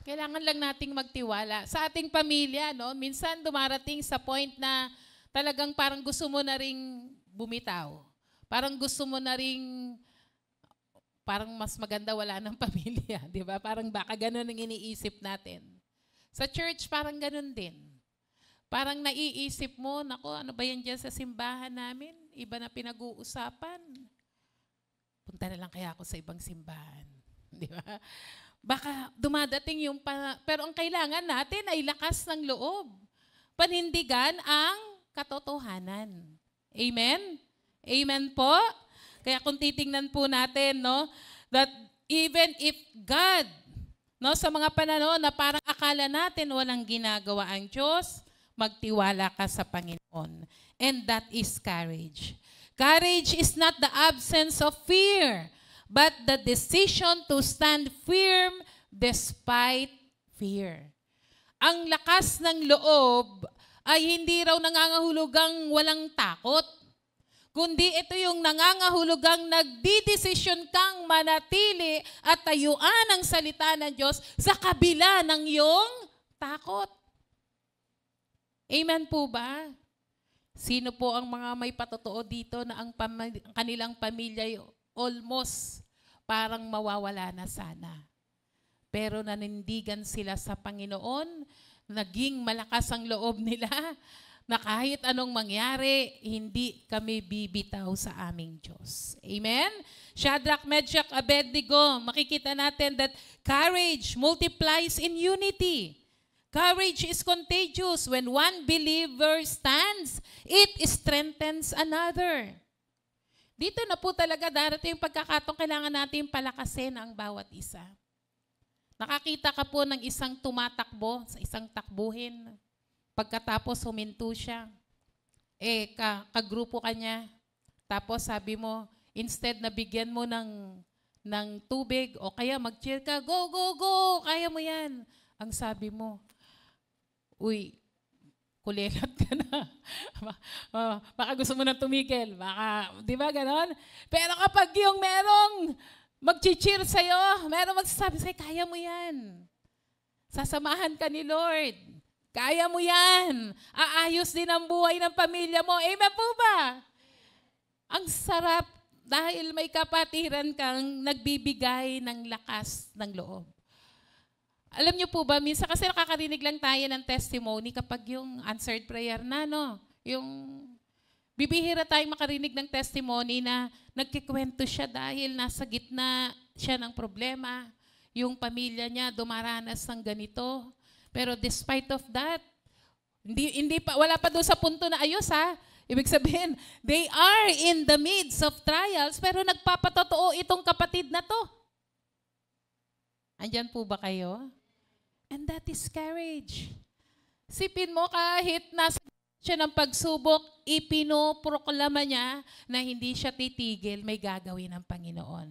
Kailangan lang nating magtiwala. Sa ating pamilya, no, minsan dumarating sa point na talagang parang gusto mo na ring bumitaw. Parang gusto mo na ring, parang mas maganda wala ng pamilya. Di ba? Parang baka ganun ang iniisip natin. Sa church, parang ganun din. Parang naiisip mo, nako, ano ba yan dyan sa simbahan namin? Iba na pinag-uusapan. Punta na lang kaya ako sa ibang simbahan. Di ba? Baka dumadating yung, pero ang kailangan natin ay lakas ng loob. Panindigan ang katotohanan. Amen? Amen po? Kaya kung titingnan po natin, no, that even if God, no, sa mga panahon na parang akala natin walang ginagawa ang Diyos, magtiwala ka sa Panginoon. And that is courage. Courage is not the absence of fear, but the decision to stand firm despite fear. Ang lakas ng loob ay hindi raw nangangahulugang walang takot, kundi ito yung nangangahulugang nagdidesisyon kang manatili at tayuan ang salita ng Diyos sa kabila ng iyong takot. Amen po ba? Sino po ang mga may patotoo dito na ang kanilang pamilya almost parang mawawala na sana. Pero nanindigan sila sa Panginoon, naging malakas ang loob nila, na kahit anong mangyari, hindi kami bibitaw sa aming Diyos. Amen? Shadrach, Meshach, Abednego, makikita natin that courage multiplies in unity. Courage is contagious. When one believer stands, it strengthens another. Dito na po talaga darating yung pagkakataon, kailangan natin palakasin ang bawat isa. Nakakita ka po ng isang tumatakbo sa isang takbuhin. Pagkatapos huminto siya. Kagrupo ka niya. Tapos sabi mo, instead na bigyan mo ng tubig o kaya mag-cheer ka, go, go, go, kaya mo yan. Ang sabi mo, uy, kulelat ka na. Baka gusto mo nang tumigil. Baka, di ba ganon? Pero kapag yung merong mag-cheer sa'yo, merong magsasabi sa'yo, kaya mo yan. Sasamahan ka ni Lord. Kaya mo yan. Aayos din ang buhay ng pamilya mo. Amen po ba? Ang sarap dahil may kapatiran kang nagbibigay ng lakas ng loob. Alam niyo po ba, minsan kasi nakakarinig lang tayo ng testimony kapag yung answered prayer na, no? Yung bibihira tayong makarinig ng testimony na nagkikwento siya dahil nasa gitna siya ng problema. Yung pamilya niya dumaranas ng ganito. Pero despite of that, wala pa doon sa punto na ayos ha. Ibig sabihin, they are in the midst of trials pero nagpapatotoo itong kapatid na to. Andyan po ba kayo? And that is courage. Sipin mo kahit nasa siya ng pagsubok, ipinoproklama niya na hindi siya titigil, may gagawin ng Panginoon.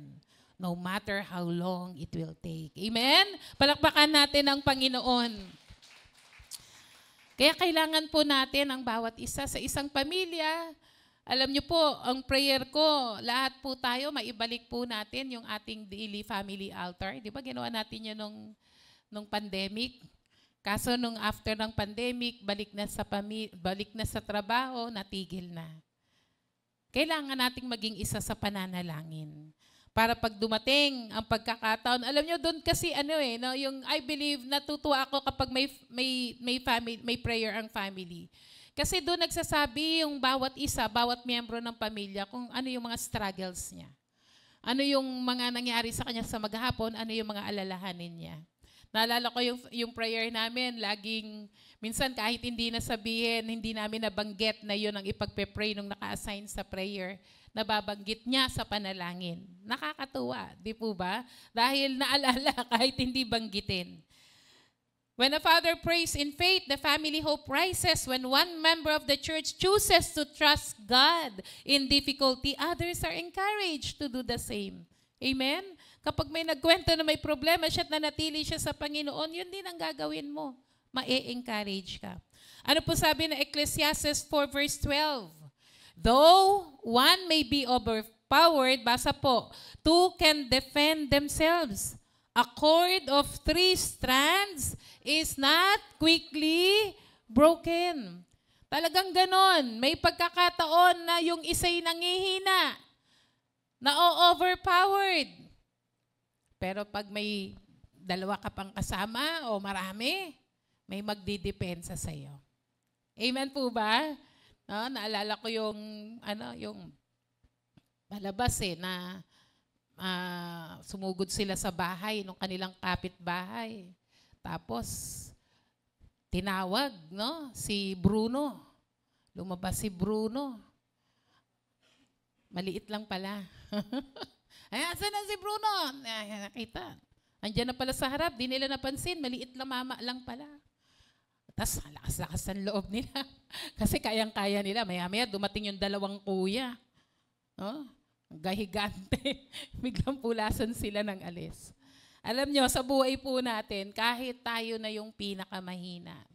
No matter how long it will take. Amen? Palakpakan natin ang Panginoon. Kaya kailangan po natin ang bawat isa sa isang pamilya. Alam niyo po, ang prayer ko, lahat po tayo, maibalik po natin yung ating daily family altar. Di ba ginawa natin yun nung pandemic? Kaso nung after ng pandemic, balik na sa trabaho, natigil na. Kailangan nating maging isa sa pananalangin. Para pag dumating ang pagkakataon, alam nyo doon kasi yung I believe natutuwa ako kapag may prayer ang family. Kasi doon nagsasabi yung bawat isa, bawat miyembro ng pamilya kung ano yung mga struggles niya. Ano yung mga nangyari sa kanya sa maghapon, ano yung mga alalahanin niya. Naalala ko yung prayer namin, laging, minsan kahit hindi nasabihin, hindi namin nabanggit na yun ang ipagpe-pray nung naka-assign sa prayer, nababanggit niya sa panalangin. Nakakatuwa, di po ba? Dahil naalala kahit hindi banggitin. When a father prays in faith, the family hope rises. When one member of the church chooses to trust God in difficulty, others are encouraged to do the same. Amen? Kapag may nagkwento na may problema siya at nanatili siya sa Panginoon, yun din ang gagawin mo. Ma-encourage ka. Ano po sabi na Ecclesiastes 4 verse 12? Though one may be overpowered, basa po, two can defend themselves. A cord of 3 strands is not quickly broken. Talagang ganon. May pagkakataon na yung isa'y nangihina, na overpowered. Pero pag may dalawa ka pang kasama o marami, may magdidepensa sa iyo. Amen po ba? No, naalala ko yung palabas na sumugod sila sa bahay ng kanilang kapitbahay. Tapos tinawag, si Bruno. Lumabas si Bruno. Maliit lang pala. Ay, asan na si Bruno? Ay, nakita. Andiyan na pala sa harap, di nila napansin, maliit lang lang pala. Tapos, lakas-lakas ang loob nila. Kasi kayang-kaya nila. Maya-maya, dumating yung 2 kuya. Gahigante. Biglang pulasan sila ng alis. Alam nyo, sa buhay po natin, kahit tayo na yung pinakamahina,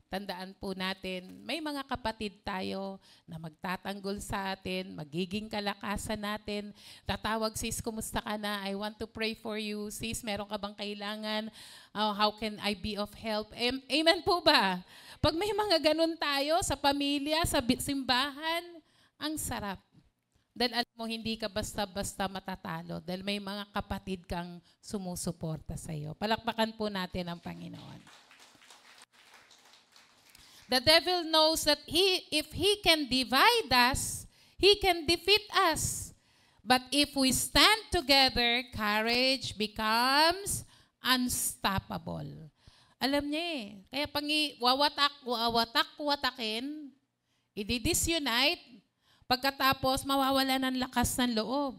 tandaan po natin, may mga kapatid tayo na magtatanggol sa atin, magiging kalakasan natin. Tatawag, sis, kumusta ka na? I want to pray for you. Sis, meron ka bang kailangan? How can I be of help? Amen po ba? Pag may mga ganun tayo sa pamilya, sa simbahan, ang sarap. Dahil alam mo, hindi ka basta-basta matatalo. Dahil may mga kapatid kang sumusuporta sa iyo. Palakpakan po natin ang Panginoon. The devil knows that if he can divide us, he can defeat us. But if we stand together, courage becomes unstoppable. Alam niya Kaya pag wawatakin, i-disunite, pagkatapos mawawala ng lakas ng loob.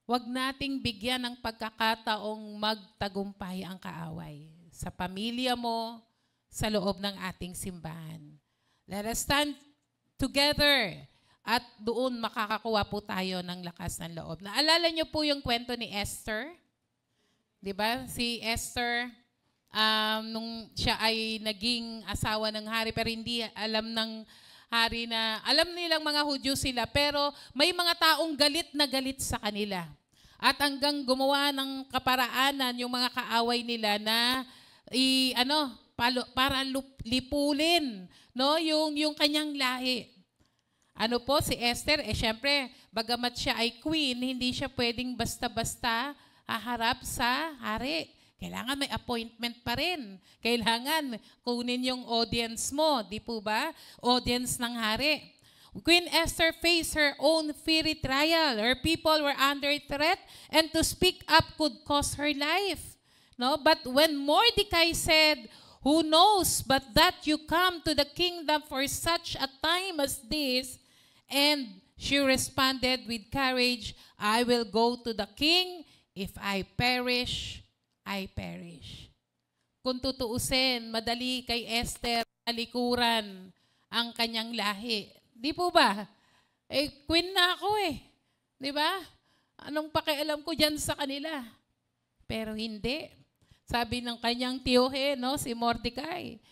Huwag nating bigyan ng pagkakataong magtagumpay ang kaaway. Sa pamilya mo, sa loob ng ating simbahan. Let us stand together at doon makakakuha po tayo ng lakas ng loob. Naalala niyo po yung kwento ni Esther? Di ba? Si Esther, nung siya ay naging asawa ng hari, pero hindi alam ng hari na, alam nilang mga Hudyo sila, pero may mga taong galit na galit sa kanila. At hanggang gumawa ng kaparaanan yung mga kaaway nila na para lipulin, no, yung kanyang lahi. Ano po si Esther, syempre, bagamat siya ay queen, hindi siya pwedeng basta-basta haharap sa hari. Kailangan may appointment pa rin. Kailangan kunin yung audience mo, di po ba? Audience ng hari. Queen Esther faced her own fiery trial. Her people were under threat and to speak up could cost her life. No? But when Mordecai said, "Who knows but that you come to the kingdom for such a time as this?" And she responded with courage, "I will go to the king. If I perish, I perish." Kung tutuusin, madali kay Esther talikuran ang kanyang lahi. Di po ba? Queen na ako Di ba? Anong pakialam ko dyan sa kanila? Pero hindi. Sabi ng kanyang tiyuhe, no, si Mordecai,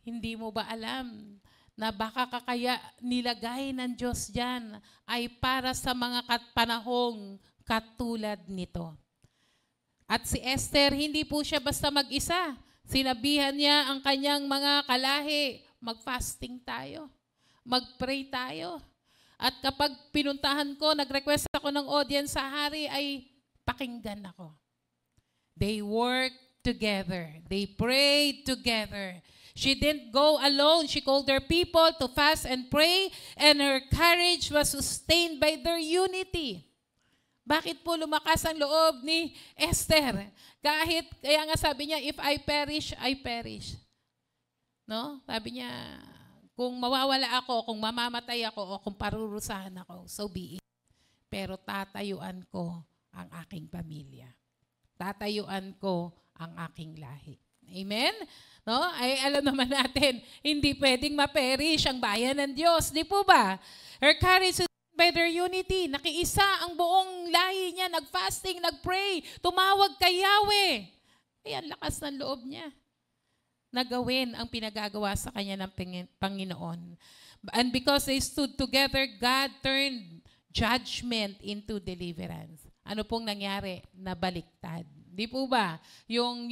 hindi mo ba alam na baka kakaya nilagay ng Diyos dyan ay para sa mga panahong katulad nito. At si Esther, hindi po siya basta mag-isa. Sinabihan niya ang kanyang mga kalahi, mag-fasting tayo, mag-pray tayo. At kapag pinuntahan ko, nag-request ako ng audience sa hari, ay pakinggan ako. They worked together. They prayed together. She didn't go alone. She called her people to fast and pray, and her courage was sustained by their unity. Bakit po lumakas ang loob ni Esther? Kaya nga sabi niya, if I perish, I perish. No? Sabi niya, kung mawawala ako, kung mamamatay ako, o kung parurusahan ako, so be it. Pero tatayuan ko ang aking pamilya. Tatayuan ko ang aking lahi. Amen? No? Ay alam naman natin, hindi pwedeng ma-perish ang bayan ng Diyos. Di po ba? Her courage is by their unity. Nakiisa ang buong lahi niya, nag-fasting, nag-pray, tumawag kay Yahweh. Ay, ang lakas ng loob niya na gawin ang pinagagawa sa kanya ng Panginoon. And because they stood together, God turned judgment into deliverance. Ano pong nangyari? Nabaliktad. Di po ba? Yung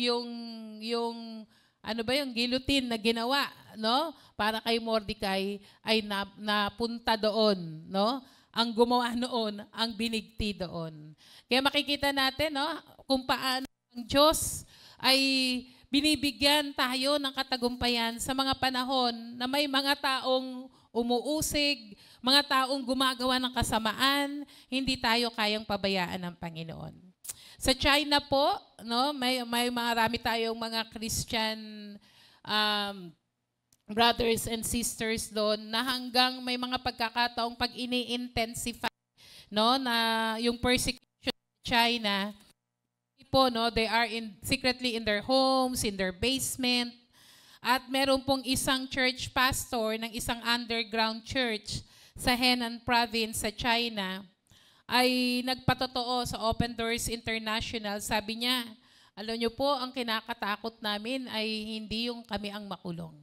guillotine na ginawa, no? Para kay Mordecai ay napunta doon, no? Ang gumawa noon, ang binigti doon. Kaya makikita natin, no, kung paano ang Diyos ay binibigyan tayo ng katagumpayan sa mga panahon na may mga taong umuusig, mga taong gumagawa ng kasamaan, hindi tayo kayang pabayaan ng Panginoon. Sa China po, no, may marami tayong mga Christian brothers and sisters doon na hanggang may mga pagkakataong pag ini-intensify, no, na yung persecution sa China, po, no, they are secretly in their homes, in their basement. At meron pong isang church pastor ng isang underground church sa Henan province sa China ay nagpatotoo sa Open Doors International. Sabi niya, alam niyo po, ang kinakatakot namin ay hindi yung kami ang makulong.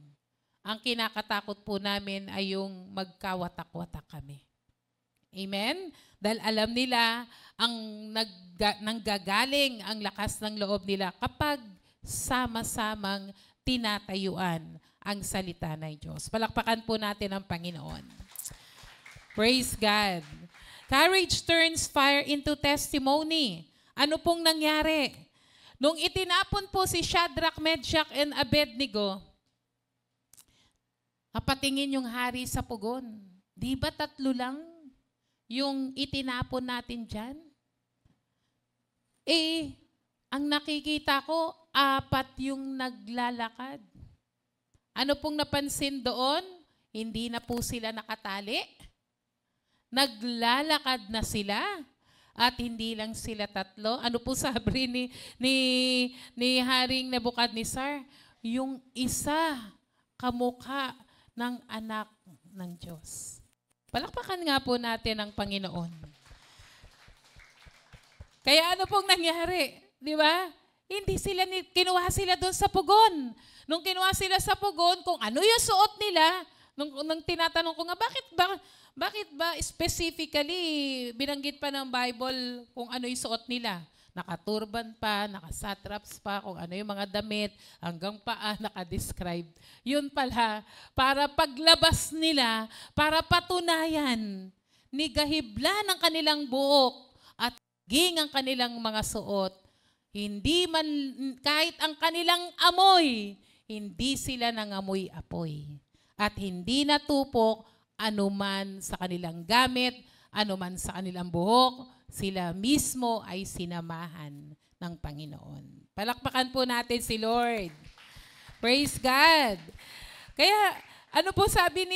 Ang kinakatakot po namin ay yung magkawatak-watak kami. Amen? Dahil alam nila ang nanggagaling ang lakas ng loob nila kapag sama-samang tinatayuan ang salita ng Diyos. Palakpakan po natin ang Panginoon. Praise God. Courage turns fire into testimony. Ano pong nangyari? Nung itinapon po si Shadrach, Meshach, and Abednego, kapatingin yung hari sa pugon. Di ba 3 lang yung itinapon natin dyan? Ang nakikita ko, 4 yung naglalakad. Ano pong napansin doon? Hindi na po sila nakatali. Naglalakad na sila. At hindi lang sila 3. Ano po sabi ni Haring Nebukadnezar? Yung isa kamukha ng anak ng Diyos. Palakpakan nga po natin ang Panginoon. Kaya ano pong nangyari? Di ba? Hindi sila, kinuha sila doon sa pugon. Nung kinuha sila sa pugon, kung ano yung suot nila, nung tinatanong ko nga, bakit ba specifically binanggit pa ng Bible kung ano yung suot nila? Nakaturban pa, nakasatraps pa, kung ano yung mga damit, hanggang paa, nakadescribe. Yun pala, para paglabas nila, para patunayan ni gahibla ng kanilang buhok at ging ang kanilang mga suot. Hindi man, kahit ang kanilang amoy, hindi sila nangamoy apoy. At hindi natupok anuman sa kanilang gamit, anuman sa kanilang buhok, sila mismo ay sinamahan ng Panginoon. Palakpakan po natin si Lord. Praise God. Kaya, ano po sabi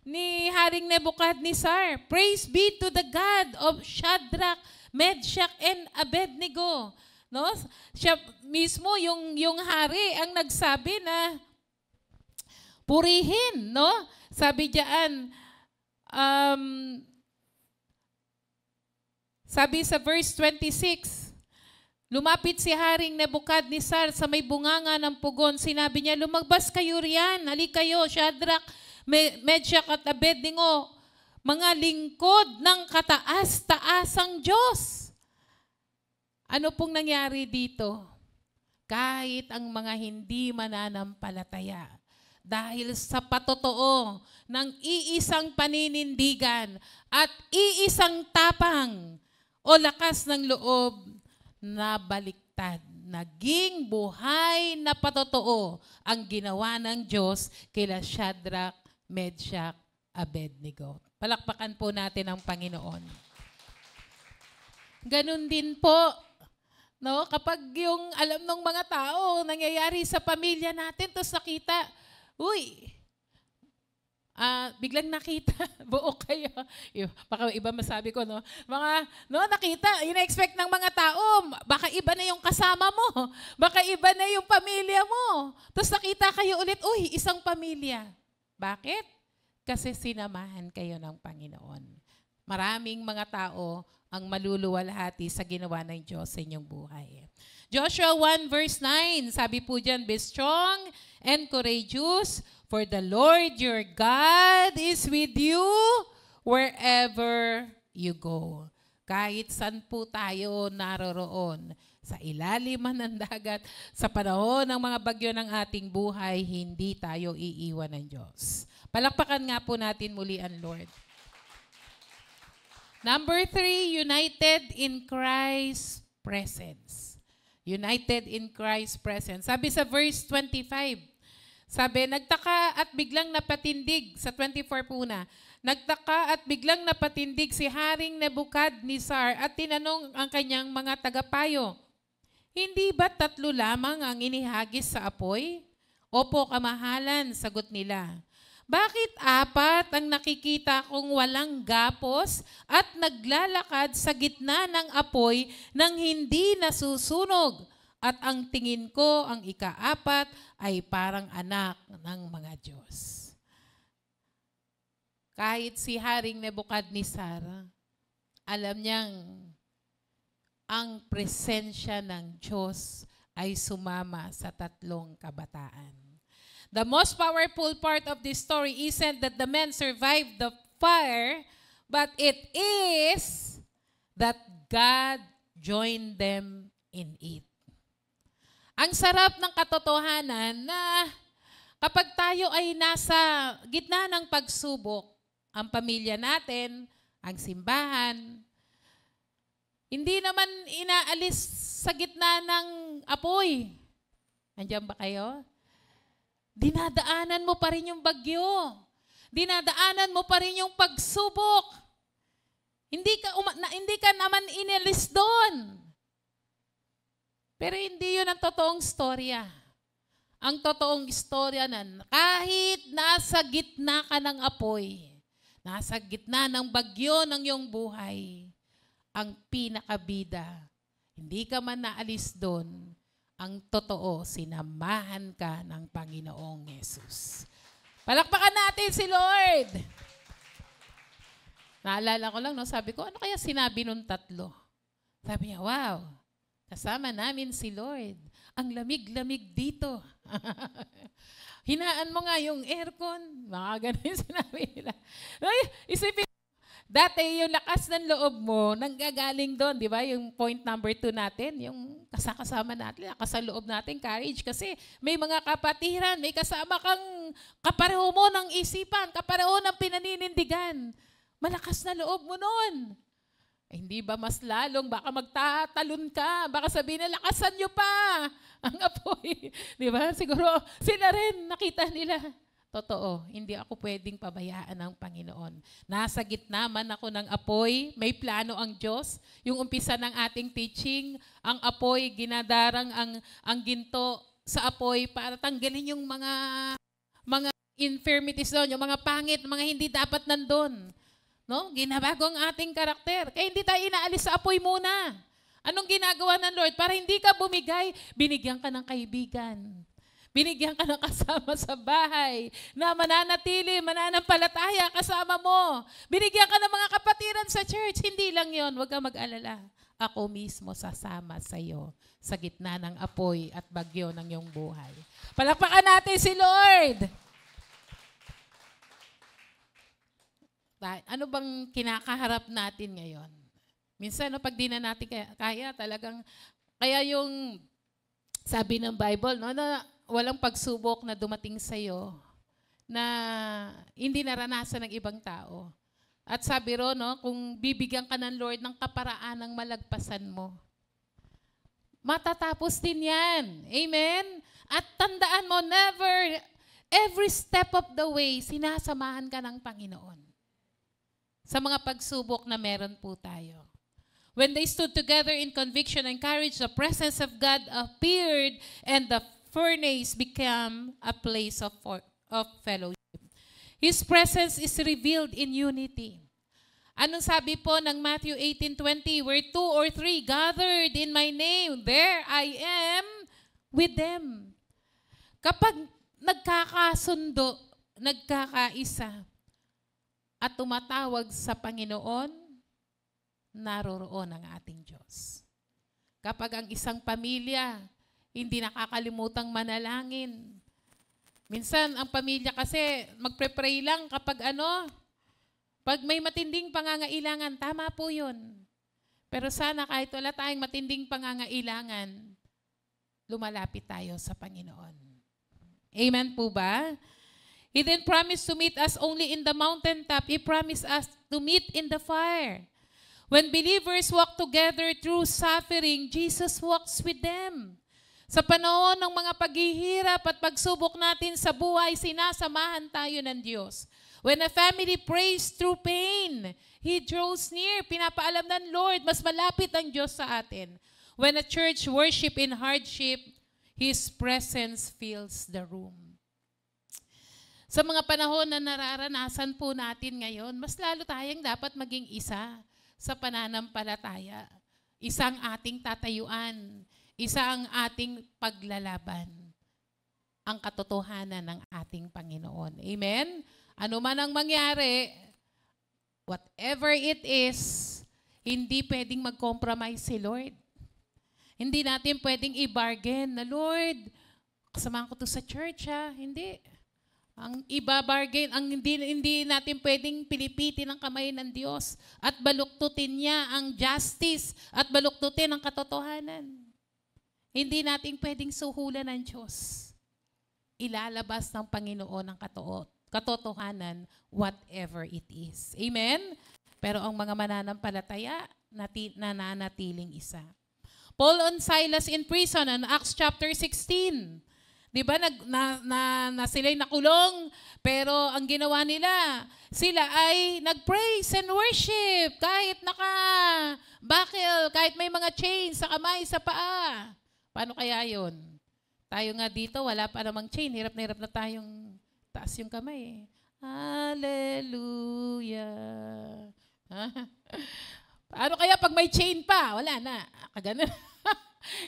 ni Haring Nebuchadnezzar? Praise be to the God of Shadrach, Meshach, and Abednego. No? Siya mismo, yung hari, ang nagsabi na purihin, no? Sabi diyan, sabi sa verse 26, lumapit si Haring Nebuchadnezzar sa may bunganga ng pugon. Sinabi niya, lumabas kayo riyan. Halika kayo, Shadrach, Meshach at Abednego, mga lingkod ng kataas-taasang Diyos. Ano pong nangyari dito? Kahit ang mga hindi mananampalataya, dahil sa patotoo ng iisang paninindigan at iisang tapang o lakas ng loob na baliktad. Naging buhay na patotoo ang ginawa ng Diyos kila Shadrach, Meshach, Abednego. Palakpakan po natin ang Panginoon. Ganun din po, no? Kapag yung alam ng mga tao, nangyayari sa pamilya natin, tapos nakita, biglang nakita, buo kayo. Baka iba masabi ko, no? Nakita, ina-expect ng mga tao, baka iba na yung kasama mo, baka iba na yung pamilya mo. Tapos nakita kayo ulit, isang pamilya. Bakit? Kasi sinamahan kayo ng Panginoon. Maraming mga tao ang maluluwalhati sa ginawa ng Diyos sa inyong buhay. Joshua 1 verse 9, sabi po dyan, be strong and courageous, for the Lord your God is with you wherever you go. Kahit saan po tayo naroroon, sa ilalim man ng dagat, sa panahon ng mga bagyo ng ating buhay, hindi tayo iiwan ng Diyos. Palakpakan nga po natin muli ang Lord. Number 3, united in Christ's presence. United in Christ's presence. Sabi sa verse 25, sabi, nagtaka at biglang napatindig, sa 24 po na, nagtaka at biglang napatindig si Haring Nebuchadnezzar at tinanong ang kanyang mga tagapayo, hindi ba 3 lamang ang inihagis sa apoy? Opo, kamahalan, sagot nila. Bakit 4 ang nakikita kong walang gapos at naglalakad sa gitna ng apoy nang hindi nasusunog? At ang tingin ko, ang ika-4 ay parang anak ng mga Diyos. Kahit si Haring Nebuchadnezzar, alam niyang ang presensya ng Diyos ay sumama sa 3 kabataan. The most powerful part of this story isn't that the men survived the fire, but it is that God joined them in it. Ang sarap ng katotohanan na kapag tayo ay nasa gitna ng pagsubok, ang pamilya natin, ang simbahan, hindi naman inaalis sa gitna ng apoy. Nandiyan ba kayo? Dinadaanan mo pa rin yung bagyo. Dinadaanan mo pa rin yung pagsubok. Hindi ka naman inalis doon. Pero hindi yun ang totoong istorya. Ang totoong istorya na kahit nasa gitna ka ng apoy, nasa gitna ng bagyo ng iyong buhay, ang pinakabida, hindi ka man naalis doon, ang totoo, sinamahan ka ng Panginoong Yesus. Palakpakan natin si Lord. Naalala ko lang, no? Sabi ko, ano kaya sinabi nung 3? Sabi niya, wow, kasama namin si Lord. Ang lamig-lamig dito. Hinaan mo nga yung aircon. Mga ganun yung sinabi nila. Isipin, Dati yung lakas ng loob mo, nanggagaling doon, di ba? Yung point number 2 natin, yung kasama natin, lakas ng loob natin, courage. Kasi may mga kapatiran, may kasama kang kapareho mo ng isipan, kapareho ng pinaninindigan. Malakas na loob mo noon. Hindi ba mas lalong, baka magtatalon ka, baka sabihin na, lakasan nyo pa ang apoy. Di ba? Siguro sila rin, nakita nila. Totoo, hindi ako pwedeng pabayaan ng Panginoon. Nasa gitna man ako ng apoy, may plano ang Diyos. Yung umpisa ng ating teaching, ang apoy, ginadarang ang ginto sa apoy para tanggalin yung mga infirmities doon, yung mga pangit, mga hindi dapat nandun. No? Ginabago ang ating karakter. Kaya hindi tayo inaalis sa apoy muna. Anong ginagawa ng Lord? Para hindi ka bumigay, binigyan ka ng kaibigan. Binigyan ka ng kasama sa bahay na mananatili, mananampalataya kasama mo. Binigyan ka ng mga kapatiran sa church. Hindi lang yon, huwag kang mag-alala. Ako mismo sasama sa iyo sa gitna ng apoy at bagyo ng iyong buhay. Palakpakan natin si Lord. Ano bang kinakaharap natin ngayon? Minsan, pag di na natin kaya talagang, kaya yung sabi ng Bible, no, na walang pagsubok na dumating sa iyo na hindi naranasan ng ibang tao. At sabi ro, no, kung bibigyan ka ng Lord ng kaparaan ng malagpasan mo, matatapos din yan. Amen? At tandaan mo, every step of the way, sinasamahan ka ng Panginoon. Sa mga pagsubok na meron po tayo. When they stood together in conviction and courage, the presence of God appeared and the furnace became a place of fellowship. His presence is revealed in unity. Anong sabi po ng Matthew 18:20? Where 2 or 3 gathered in my name, there I am with them. Kapag nagkakasundo, nagkakaisa, at tumatawag sa Panginoon, naroroon ang ating Diyos. Kapag ang isang pamilya, hindi nakakalimutang manalangin. Minsan, ang pamilya kasi, magpre-pray lang kapag pag may matinding pangangailangan, tama po yun. Pero sana kahit wala tayong matinding pangangailangan, lumalapit tayo sa Panginoon. Amen po ba? He didn't promise to meet us only in the mountaintop. He promised us to meet in the fire. When believers walk together through suffering, Jesus walks with them. Sa panahon ng mga paghihirap at pagsubok natin sa buhay, sinasamahan tayo ng Diyos. When a family prays through pain, He draws near. Pinapaalam ng Lord, mas malapit ang Diyos sa atin. When a church worship in hardship, His presence fills the room. Sa mga panahon na nararanasan po natin ngayon, mas lalo tayong dapat maging isa sa pananampalataya. Isang ating tatayuan. Isa ang ating paglalaban, ang katotohanan ng ating Panginoon. Amen? Ano man ang mangyari, whatever it is, hindi pwedeng mag-compromise si Lord. Hindi natin pwedeng i-bargain na, Lord, kasamahan ko to sa church, ha? Hindi. Ang iba-bargain, ang hindi natin pwedeng pilipitin ang kamay ng Diyos at baluktutin niya ang justice at baluktutin ang katotohanan. Hindi natin pwedeng suhulan ng Diyos. Ilalabas ng Panginoon ang katotohanan, whatever it is. Amen? Pero ang mga mananampalataya, nananatiling isa. Paul and Silas in prison in Acts chapter 16. Di ba, sila'y nakulong, pero ang ginawa nila, sila ay nag-praise and worship, kahit naka-buckle, kahit may mga chains sa kamay, sa paa. Paano kaya yun? Tayo nga dito, wala pa namang chain. Hirap na tayong taas yung kamay. Hallelujah. Paano kaya pag may chain pa? Wala na. Kaganon.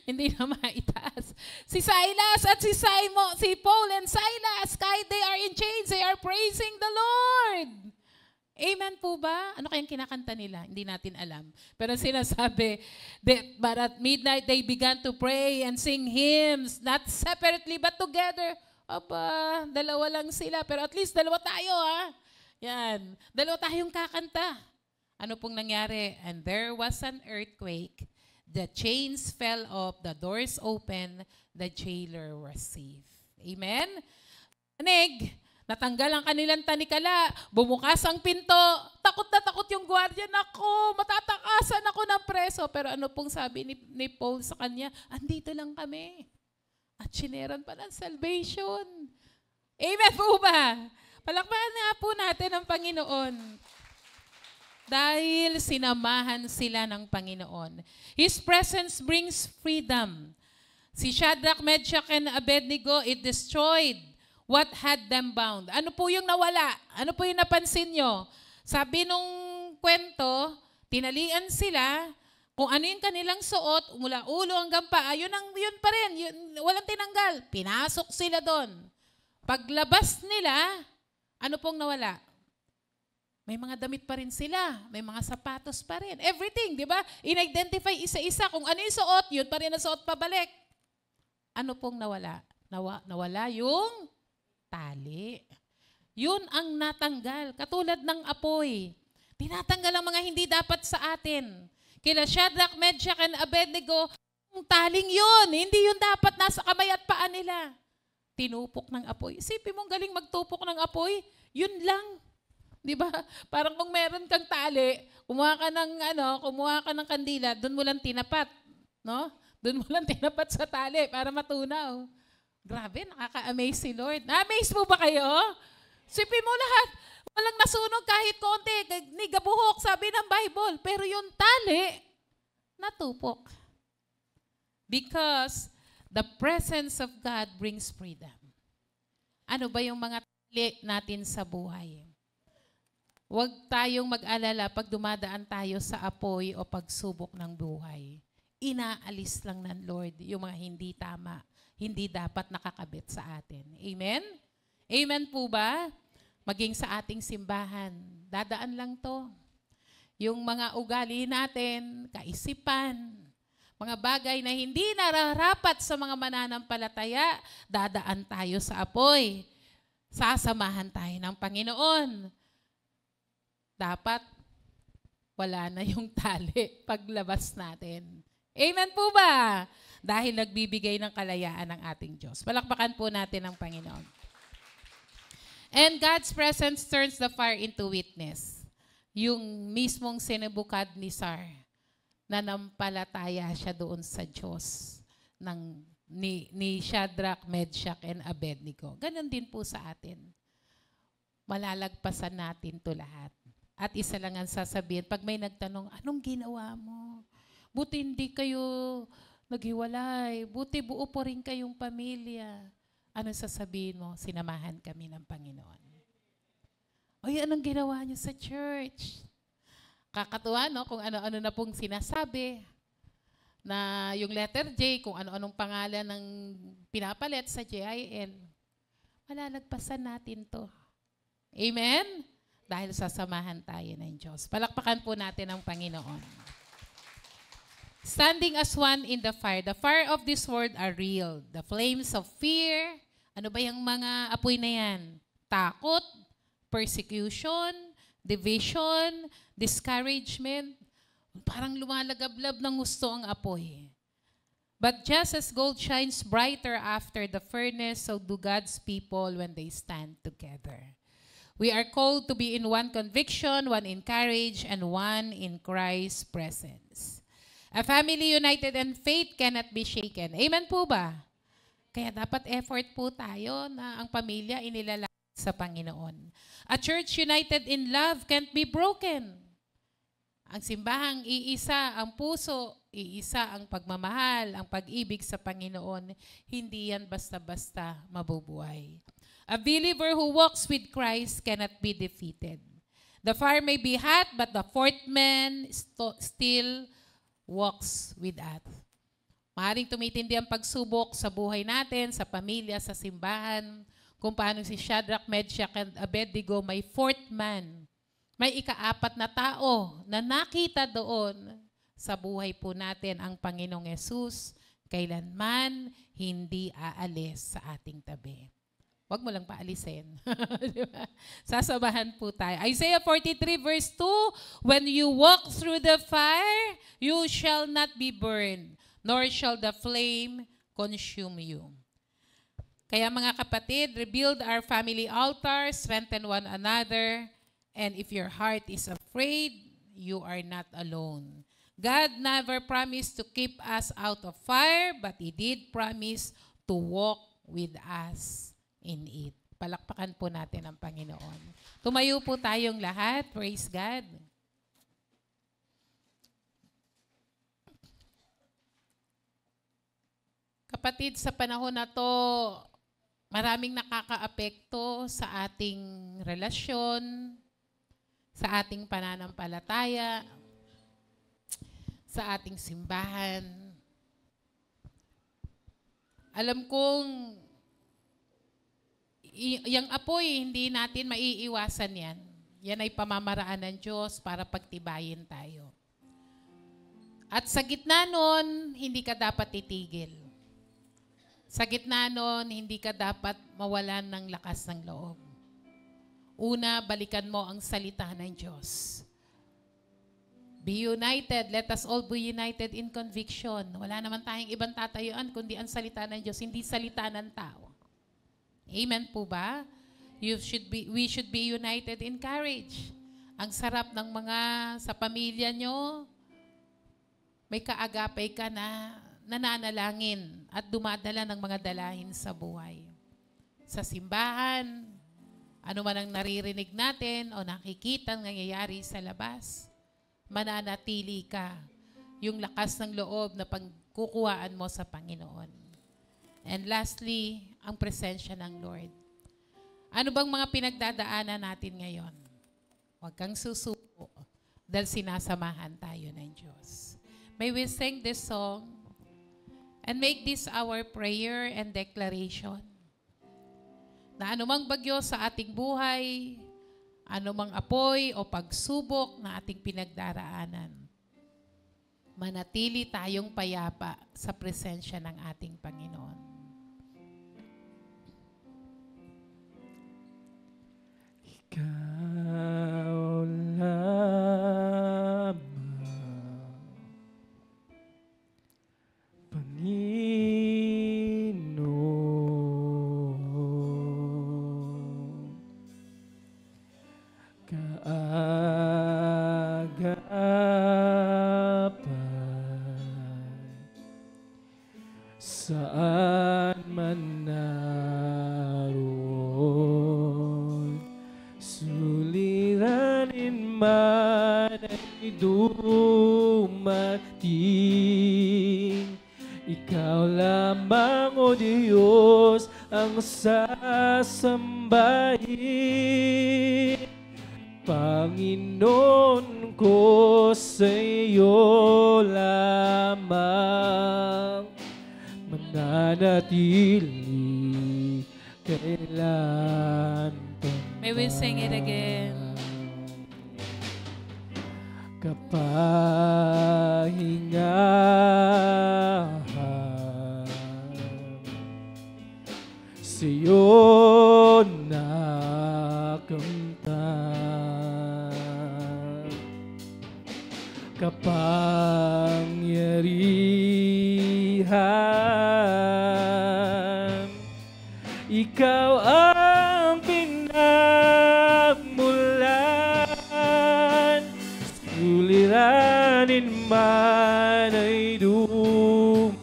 Hindi na maitaas. Si Silas at si Paul and Silas, kahit they are in chains, they are praising the Lord. Amen po ba? Ano kayang kinakanta nila? Hindi natin alam. Pero sinasabi, but at midnight they began to pray and sing hymns, not separately but together. Aba, dalawa lang sila, pero at least dalawa tayo, ha? Yan. Dalawa tayong kakanta. Ano pong nangyari? And there was an earthquake. The chains fell off, the doors opened, the jailer was safe. Amen? Anig, natanggal ang kanilang tanikala, bumukas ang pinto, takot na takot yung gwardiya, nako, matatakasan ako ng preso. Pero ano pong sabi ni Paul sa kanya? Andito lang kami. At sineran pa ng salvation. Amen po ba? Palakpakan nga po natin ang Panginoon. Dahil sinamahan sila ng Panginoon. His presence brings freedom. Si Shadrach, Meshach, and Abednego, it destroyed what had them bound. Ano po yung nawala? Ano po yung napansin nyo? Sabi nung kwento, tinalian sila, kung ano yung kanilang suot, mula ulo hanggang paa, yun pa rin, walang tinanggal. Pinasok sila doon. Paglabas nila, ano pong nawala? May mga damit pa rin sila. May mga sapatos pa rin. Everything, di ba? In-identify isa-isa. Kung ano yung suot, yun pa rin ang suot pabalik. Ano pong nawala? Nawala yung tali. Yun ang natanggal. Katulad ng apoy. Tinatanggal ang mga hindi dapat sa atin. Kila Shadrach, Meshach, and Abednego, yung taling yun. Hindi yun dapat nasa kamay at paa nila. Tinupok ng apoy. Isipin mong galing magtupok ng apoy, yun lang. Di ba? Parang kung meron kang tali, kumuha ka ng kandila, doon mo lang tinapat, no? Doon mo lang tinapat sa tali para matunaw. Grabe, nakaka-amaze si Lord. Na-amaze mo ba kayo? Sipin mo lahat. Walang nasunog kahit konti. Ni gabuhok, sabi ng Bible. Pero yung tali, natupok. Because the presence of God brings freedom. Ano ba yung mga tali natin sa buhay? Huwag tayong mag-alala pag dumadaan tayo sa apoy o pagsubok ng buhay. Inaalis lang ng Lord yung mga hindi tama, hindi dapat nakakabit sa atin. Amen? Amen po ba? Maging sa ating simbahan, dadaan lang to. Yung mga ugali natin, kaisipan, mga bagay na hindi nararapat sa mga mananampalataya, dadaan tayo sa apoy. Sasamahan tayo ng Panginoon. Dapat wala na yung tali paglabas natin. Amen po ba? Dahil nagbibigay ng kalayaan ng ating Diyos. Palakpakan po natin ang Panginoon. And God's presence turns the fire into witness. Yung mismong Nebukadnezar, nanampalataya siya doon sa Diyos ni Shadrach, Meshach, and Abednego. Ganon din po sa atin. Malalagpasan natin to lahat. At isa lang ang sasabihin, pag may nagtanong, anong ginawa mo? Buti hindi kayo naghiwalay. Buti buo po rin kayong pamilya. Anong sasabihin mo? Sinamahan kami ng Panginoon. Oy, anong ginawa niyo sa church? Kakatuwa, no? Kung ano-ano na pong sinasabi. Na yung letter J, kung ano-anong pangalan ng pinapalit sa JIL. Malalagpasan natin to. Amen? Dahil sasamahan tayo ng Diyos. Palakpakan po natin ang Panginoon. Standing as one in the fire of this world are real. The flames of fear, ano ba yung mga apoy na yan? Takot, persecution, division, discouragement. Parang lumalagablab ng gusto ang apoy. But just as gold shines brighter after the furnace, so do God's people when they stand together. We are called to be in one conviction, one in courage, and one in Christ's presence. A family united in faith cannot be shaken. Amen po ba? Kaya dapat effort po tayo na ang pamilya inilalagay sa Panginoon. A church united in love can't be broken. Ang simbahang iisa, ang puso, iisa ang pagmamahal, ang pag-ibig sa Panginoon, hindi yan basta-basta mabubuhay. A believer who walks with Christ cannot be defeated. The fire may be hot, but the fourth man still walks with us. Maaaring tumitindi ang pagsubok sa buhay natin, sa pamilya, sa simbahan, kung paano si Shadrach, Meshach, and Abednego may fourth man. May ikaapat na tao na nakita doon sa buhay po natin ang Panginoong Yesus, kailanman hindi aalis sa ating tabi. Huwag mo lang paalisin. Diba? Sasamahan po tayo. Isaiah 43 verse 2, when you walk through the fire, you shall not be burned, nor shall the flame consume you. Kaya mga kapatid, rebuild our family altar, strengthen one another, and if your heart is afraid, you are not alone. God never promised to keep us out of fire, but He did promise to walk with us in it. Palakpakan po natin ang Panginoon. Tumayo po tayong lahat. Praise God. Kapatid, sa panahon na to, maraming nakakaapekto sa ating relasyon, sa ating pananampalataya, sa ating simbahan. Alam kong yung apoy, hindi natin maiiwasan yan. Yan ay pamamaraan ng Diyos para pagtibayin tayo. At sa gitna nun, hindi ka dapat titigil. Sa gitna nun, hindi ka dapat mawalan ng lakas ng loob. Una, balikan mo ang salita ng Diyos. Be united. Let us all be united in conviction. Wala naman tayong ibang tatayuan kundi ang salita ng Diyos, hindi salita ng tao. Amen po ba? We should be united in courage. Ang sarap ng mga sa pamilya nyo, may kaagapay ka na nananalangin at dumadala ng mga dalahin sa buhay. Sa simbahan, ano man ang naririnig natin o nakikita nangyayari sa labas, mananatili ka yung lakas ng loob na pagkukuhaan mo sa Panginoon. And lastly, ang presensya ng Lord. Ano bang mga pinagdadaanan natin ngayon? Huwag kang susuko dahil sinasamahan tayo ng Diyos. May we sing this song and make this our prayer and declaration. Na anumang bagyo sa ating buhay, anumang apoy o pagsubok na ating pinagdaraanan, manatili tayong payapa sa presensya ng ating Panginoon. Ikaw lamang, Panginoon, kaagapan, saan man naroon, suliranin man ay dumating. Ikaw lamang, O Diyos, ang sasambahin. Panginoon ko, sa iyo lamang mananatili kailan pa. May we sing it again. Kapahingahan sa'yo nakamtan, kapangyarihan, ikaw ang pinagmulan, suliranin man ay dumating.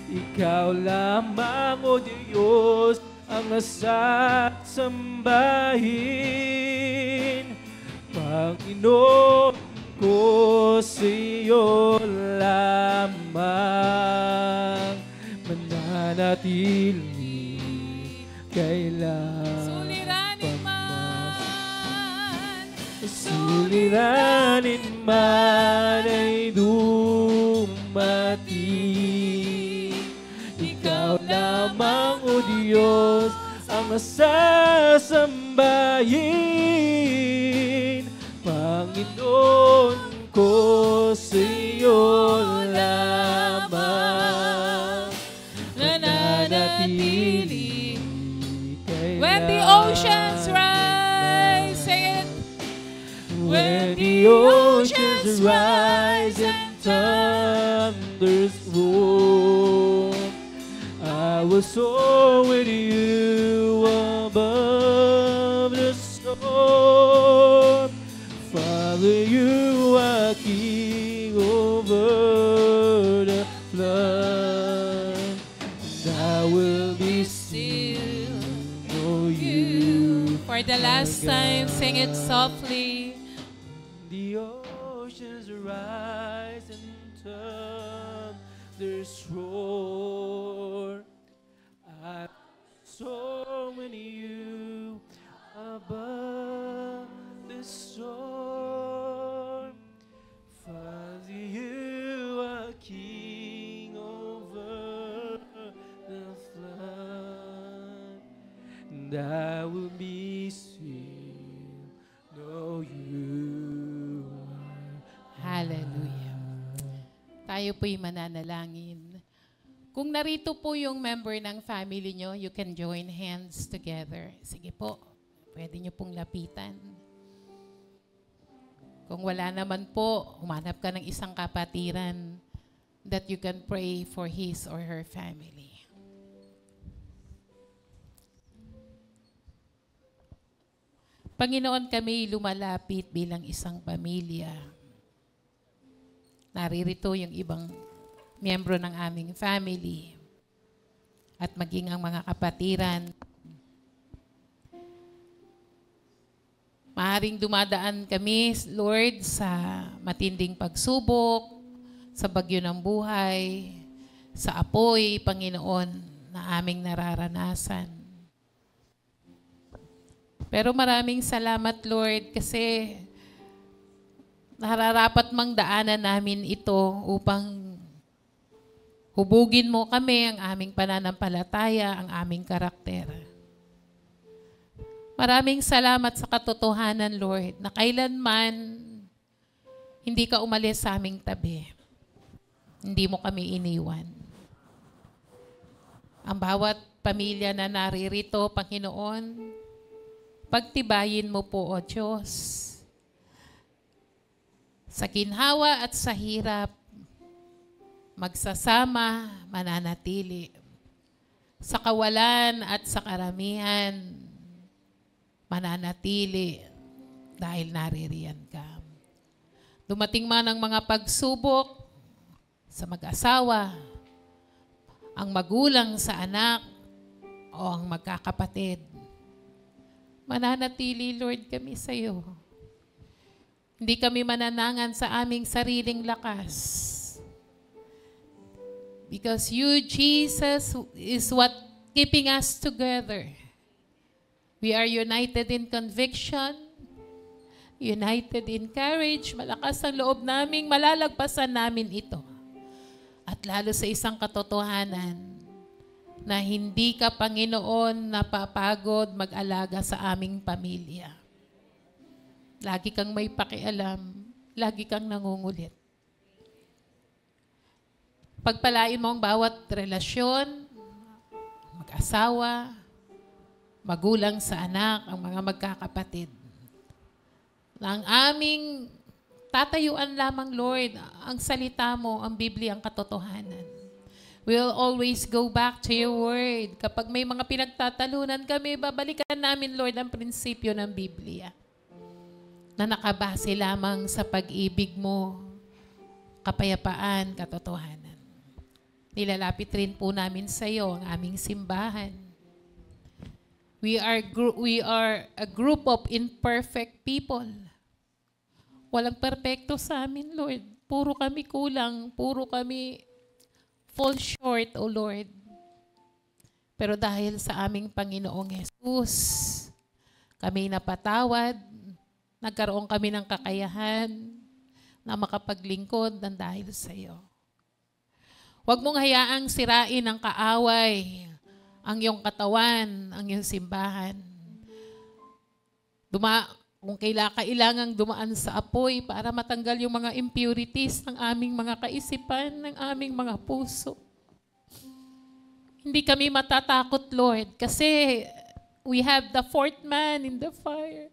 Ikaw lamang, O Diyos, ang sasambahin. Panginoon ko, sa iyo lamang mananatili kailan. Suliranin man, suliranin man ay dumating. Ikaw lamang, O Diyos, ang sasambahin. Panginoon ko, sa iyo lamang mananatili rise and thunders roar. I will soar with you above the storm. Father, you are king over the flood. And I will be still for you. For the last time, sing it softly. The oceans rise and thunders roar. I soar with you above the storm. Father, you are king over the flood, and I will be still, know you are. Hallelujah. Tayo po'y mananalangin. Kung narito po yung member ng family nyo, you can join hands together. Sige po, pwede nyo pong lapitan. Kung wala naman po, humanap ka ng isang kapatiran that you can pray for his or her family. Panginoon, kami lumalapit bilang isang pamilya. Naririto yung ibang miyembro ng aming family at maging ang mga kapatiran. Maaaring dumadaan kami, Lord, sa matinding pagsubok, sa bagyo ng buhay, sa apoy, Panginoon, na aming nararanasan. Pero maraming salamat, Lord, kasi nararapat mang daanan namin ito upang hubugin mo kami, ang aming pananampalataya, ang aming karakter. Maraming salamat sa katotohanan, Lord, na kailanman hindi ka umalis sa aming tabi. Hindi mo kami iniwan. Ang bawat pamilya na naririto, Panginoon, pagtibayin mo po, O Diyos. Sa ginhawa at sa hirap, magsasama, mananatili. Sa kawalan at sa karamihan, mananatili dahil naririyan ka. Dumating man ang mga pagsubok sa mag-asawa, ang magulang sa anak, o ang magkakapatid. Mananatili, Lord, kami sa iyo. Hindi kami mananangan sa aming sariling lakas. Because you, Jesus, is what keeping us together. We are united in conviction, united in courage, malakas ang loob naming malalagpasan namin ito. At lalo sa isang katotohanan na hindi ka, Panginoon, napapagod mag-alaga sa aming pamilya. Lagi kang may pakialam, lagi kang nangungulit. Pagpalain mo ang bawat relasyon, mag-asawa, magulang sa anak, ang mga magkakapatid. Na ang aming tatayuan lamang, Lord, ang salita mo, ang Biblia, ang katotohanan. We'll always go back to your word. Kapag may mga pinagtatalunan kami, babalikan namin, Lord, ang prinsipyo ng Biblia. Na nakabase lamang sa pag-ibig mo, kapayapaan, katotohanan. Nilalapit rin po namin sa iyo ang aming simbahan. We are a group of imperfect people. Walang perpekto sa amin, Lord. Puro kami kulang, puro kami fall short, O Lord. Pero dahil sa aming Panginoong Jesus, kami napatawad, nagkaroon kami ng kakayahan na makapaglingkod ng dahil sa iyo. Huwag mong hayaang sirain ang kaaway, ang iyong katawan, ang iyong simbahan. Kung kailangang dumaan sa apoy para matanggal yung mga impurities ng aming mga kaisipan, ng aming mga puso. Hindi kami matatakot, Lord, kasi we have the fourth man in the fire.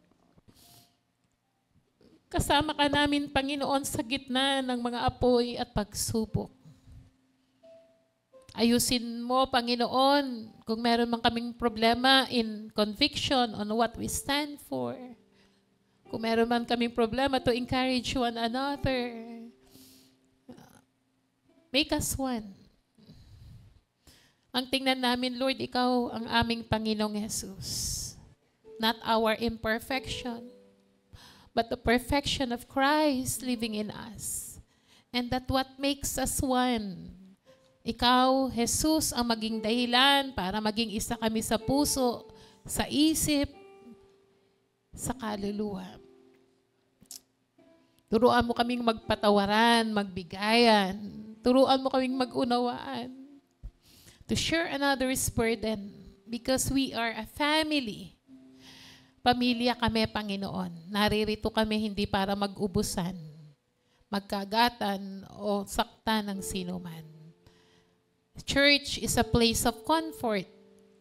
Kasama ka namin, Panginoon, sa gitna ng mga apoy at pagsubok. Ayusin mo, Panginoon, kung meron man kaming problema in conviction on what we stand for. Kung meron man kaming problema to encourage one another. Make us one. Ang tingnan namin, Lord, Ikaw ang aming Panginoong Jesus. Not our imperfection, but the perfection of Christ living in us. And that what makes us one. Ikaw, Jesus, ang maging dahilan para maging isa kami sa puso, sa isip, sa kaluluwa. Turuan mo kaming magpatawaran, magbigayan. Turuan mo kaming mag-unawaan. To share another's burden because we are a family. Pamilya kami, Panginoon. Naririto kami hindi para mag-ubusan, magkagatan o saktan ng sinuman. Church is a place of comfort.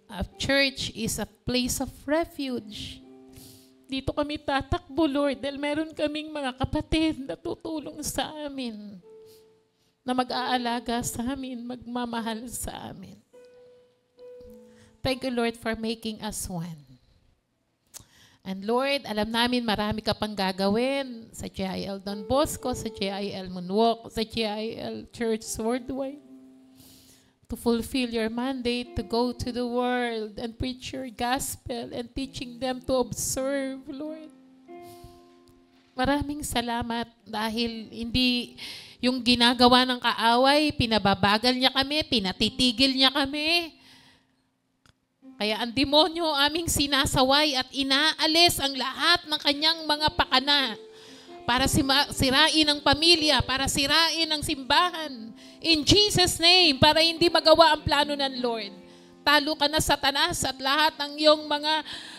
A church is a place of refuge. Dito kami tatakbo, Lord, dahil meron kaming mga kapatid na tutulong sa amin, na mag-aalaga sa amin, magmamahal sa amin. Thank you, Lord, for making us one. And Lord, alam namin marami ka pang gagawin sa GIL Don Bosco, sa GIL Moonwalk, sa GIL Church Worldwide. To fulfill your mandate to go to the world and preach your gospel and teaching them to observe, Lord. Maraming salamat dahil hindi yung ginagawa ng kaaway, pinababagal niya kami, pinatitigil niya kami. Kaya ang demonyo aming sinasaway at inaalis ang lahat ng kanyang mga pakana para sirain ang pamilya, para sirain ang simbahan. In Jesus' name, para hindi magawa ang plano ng Lord. Talo ka na, Satanas, at lahat ng iyong mga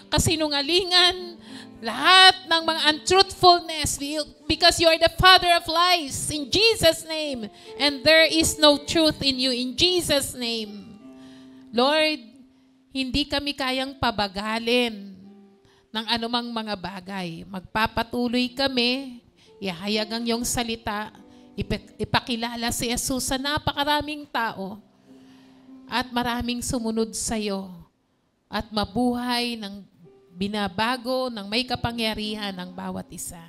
kasinungalingan, lahat ng mga untruthfulness, because you are the father of lies. In Jesus' name. And there is no truth in you. In Jesus' name. Lord, hindi kami kayang pabagalin ng anumang mga bagay. Magpapatuloy kami, ihayag ang iyong salita, ipakilala si Jesus sa napakaraming tao at maraming sumunod sa iyo at mabuhay ng binabago ng may kapangyarihan ng bawat isa.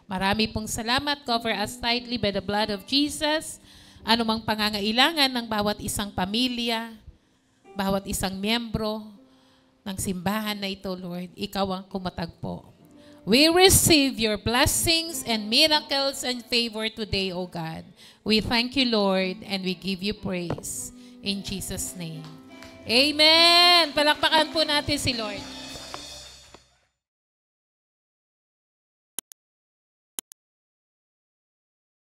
Marami pong salamat. Cover us tightly by the blood of Jesus. Anumang pangangailangan ng bawat isang pamilya, bawat isang miyembro ng simbahan na ito, Lord, Ikaw ang kumatagpo. We receive your blessings and miracles and favor today, O God. We thank you, Lord, and we give you praise. In Jesus' name. Amen! Palakpakan po natin si Lord.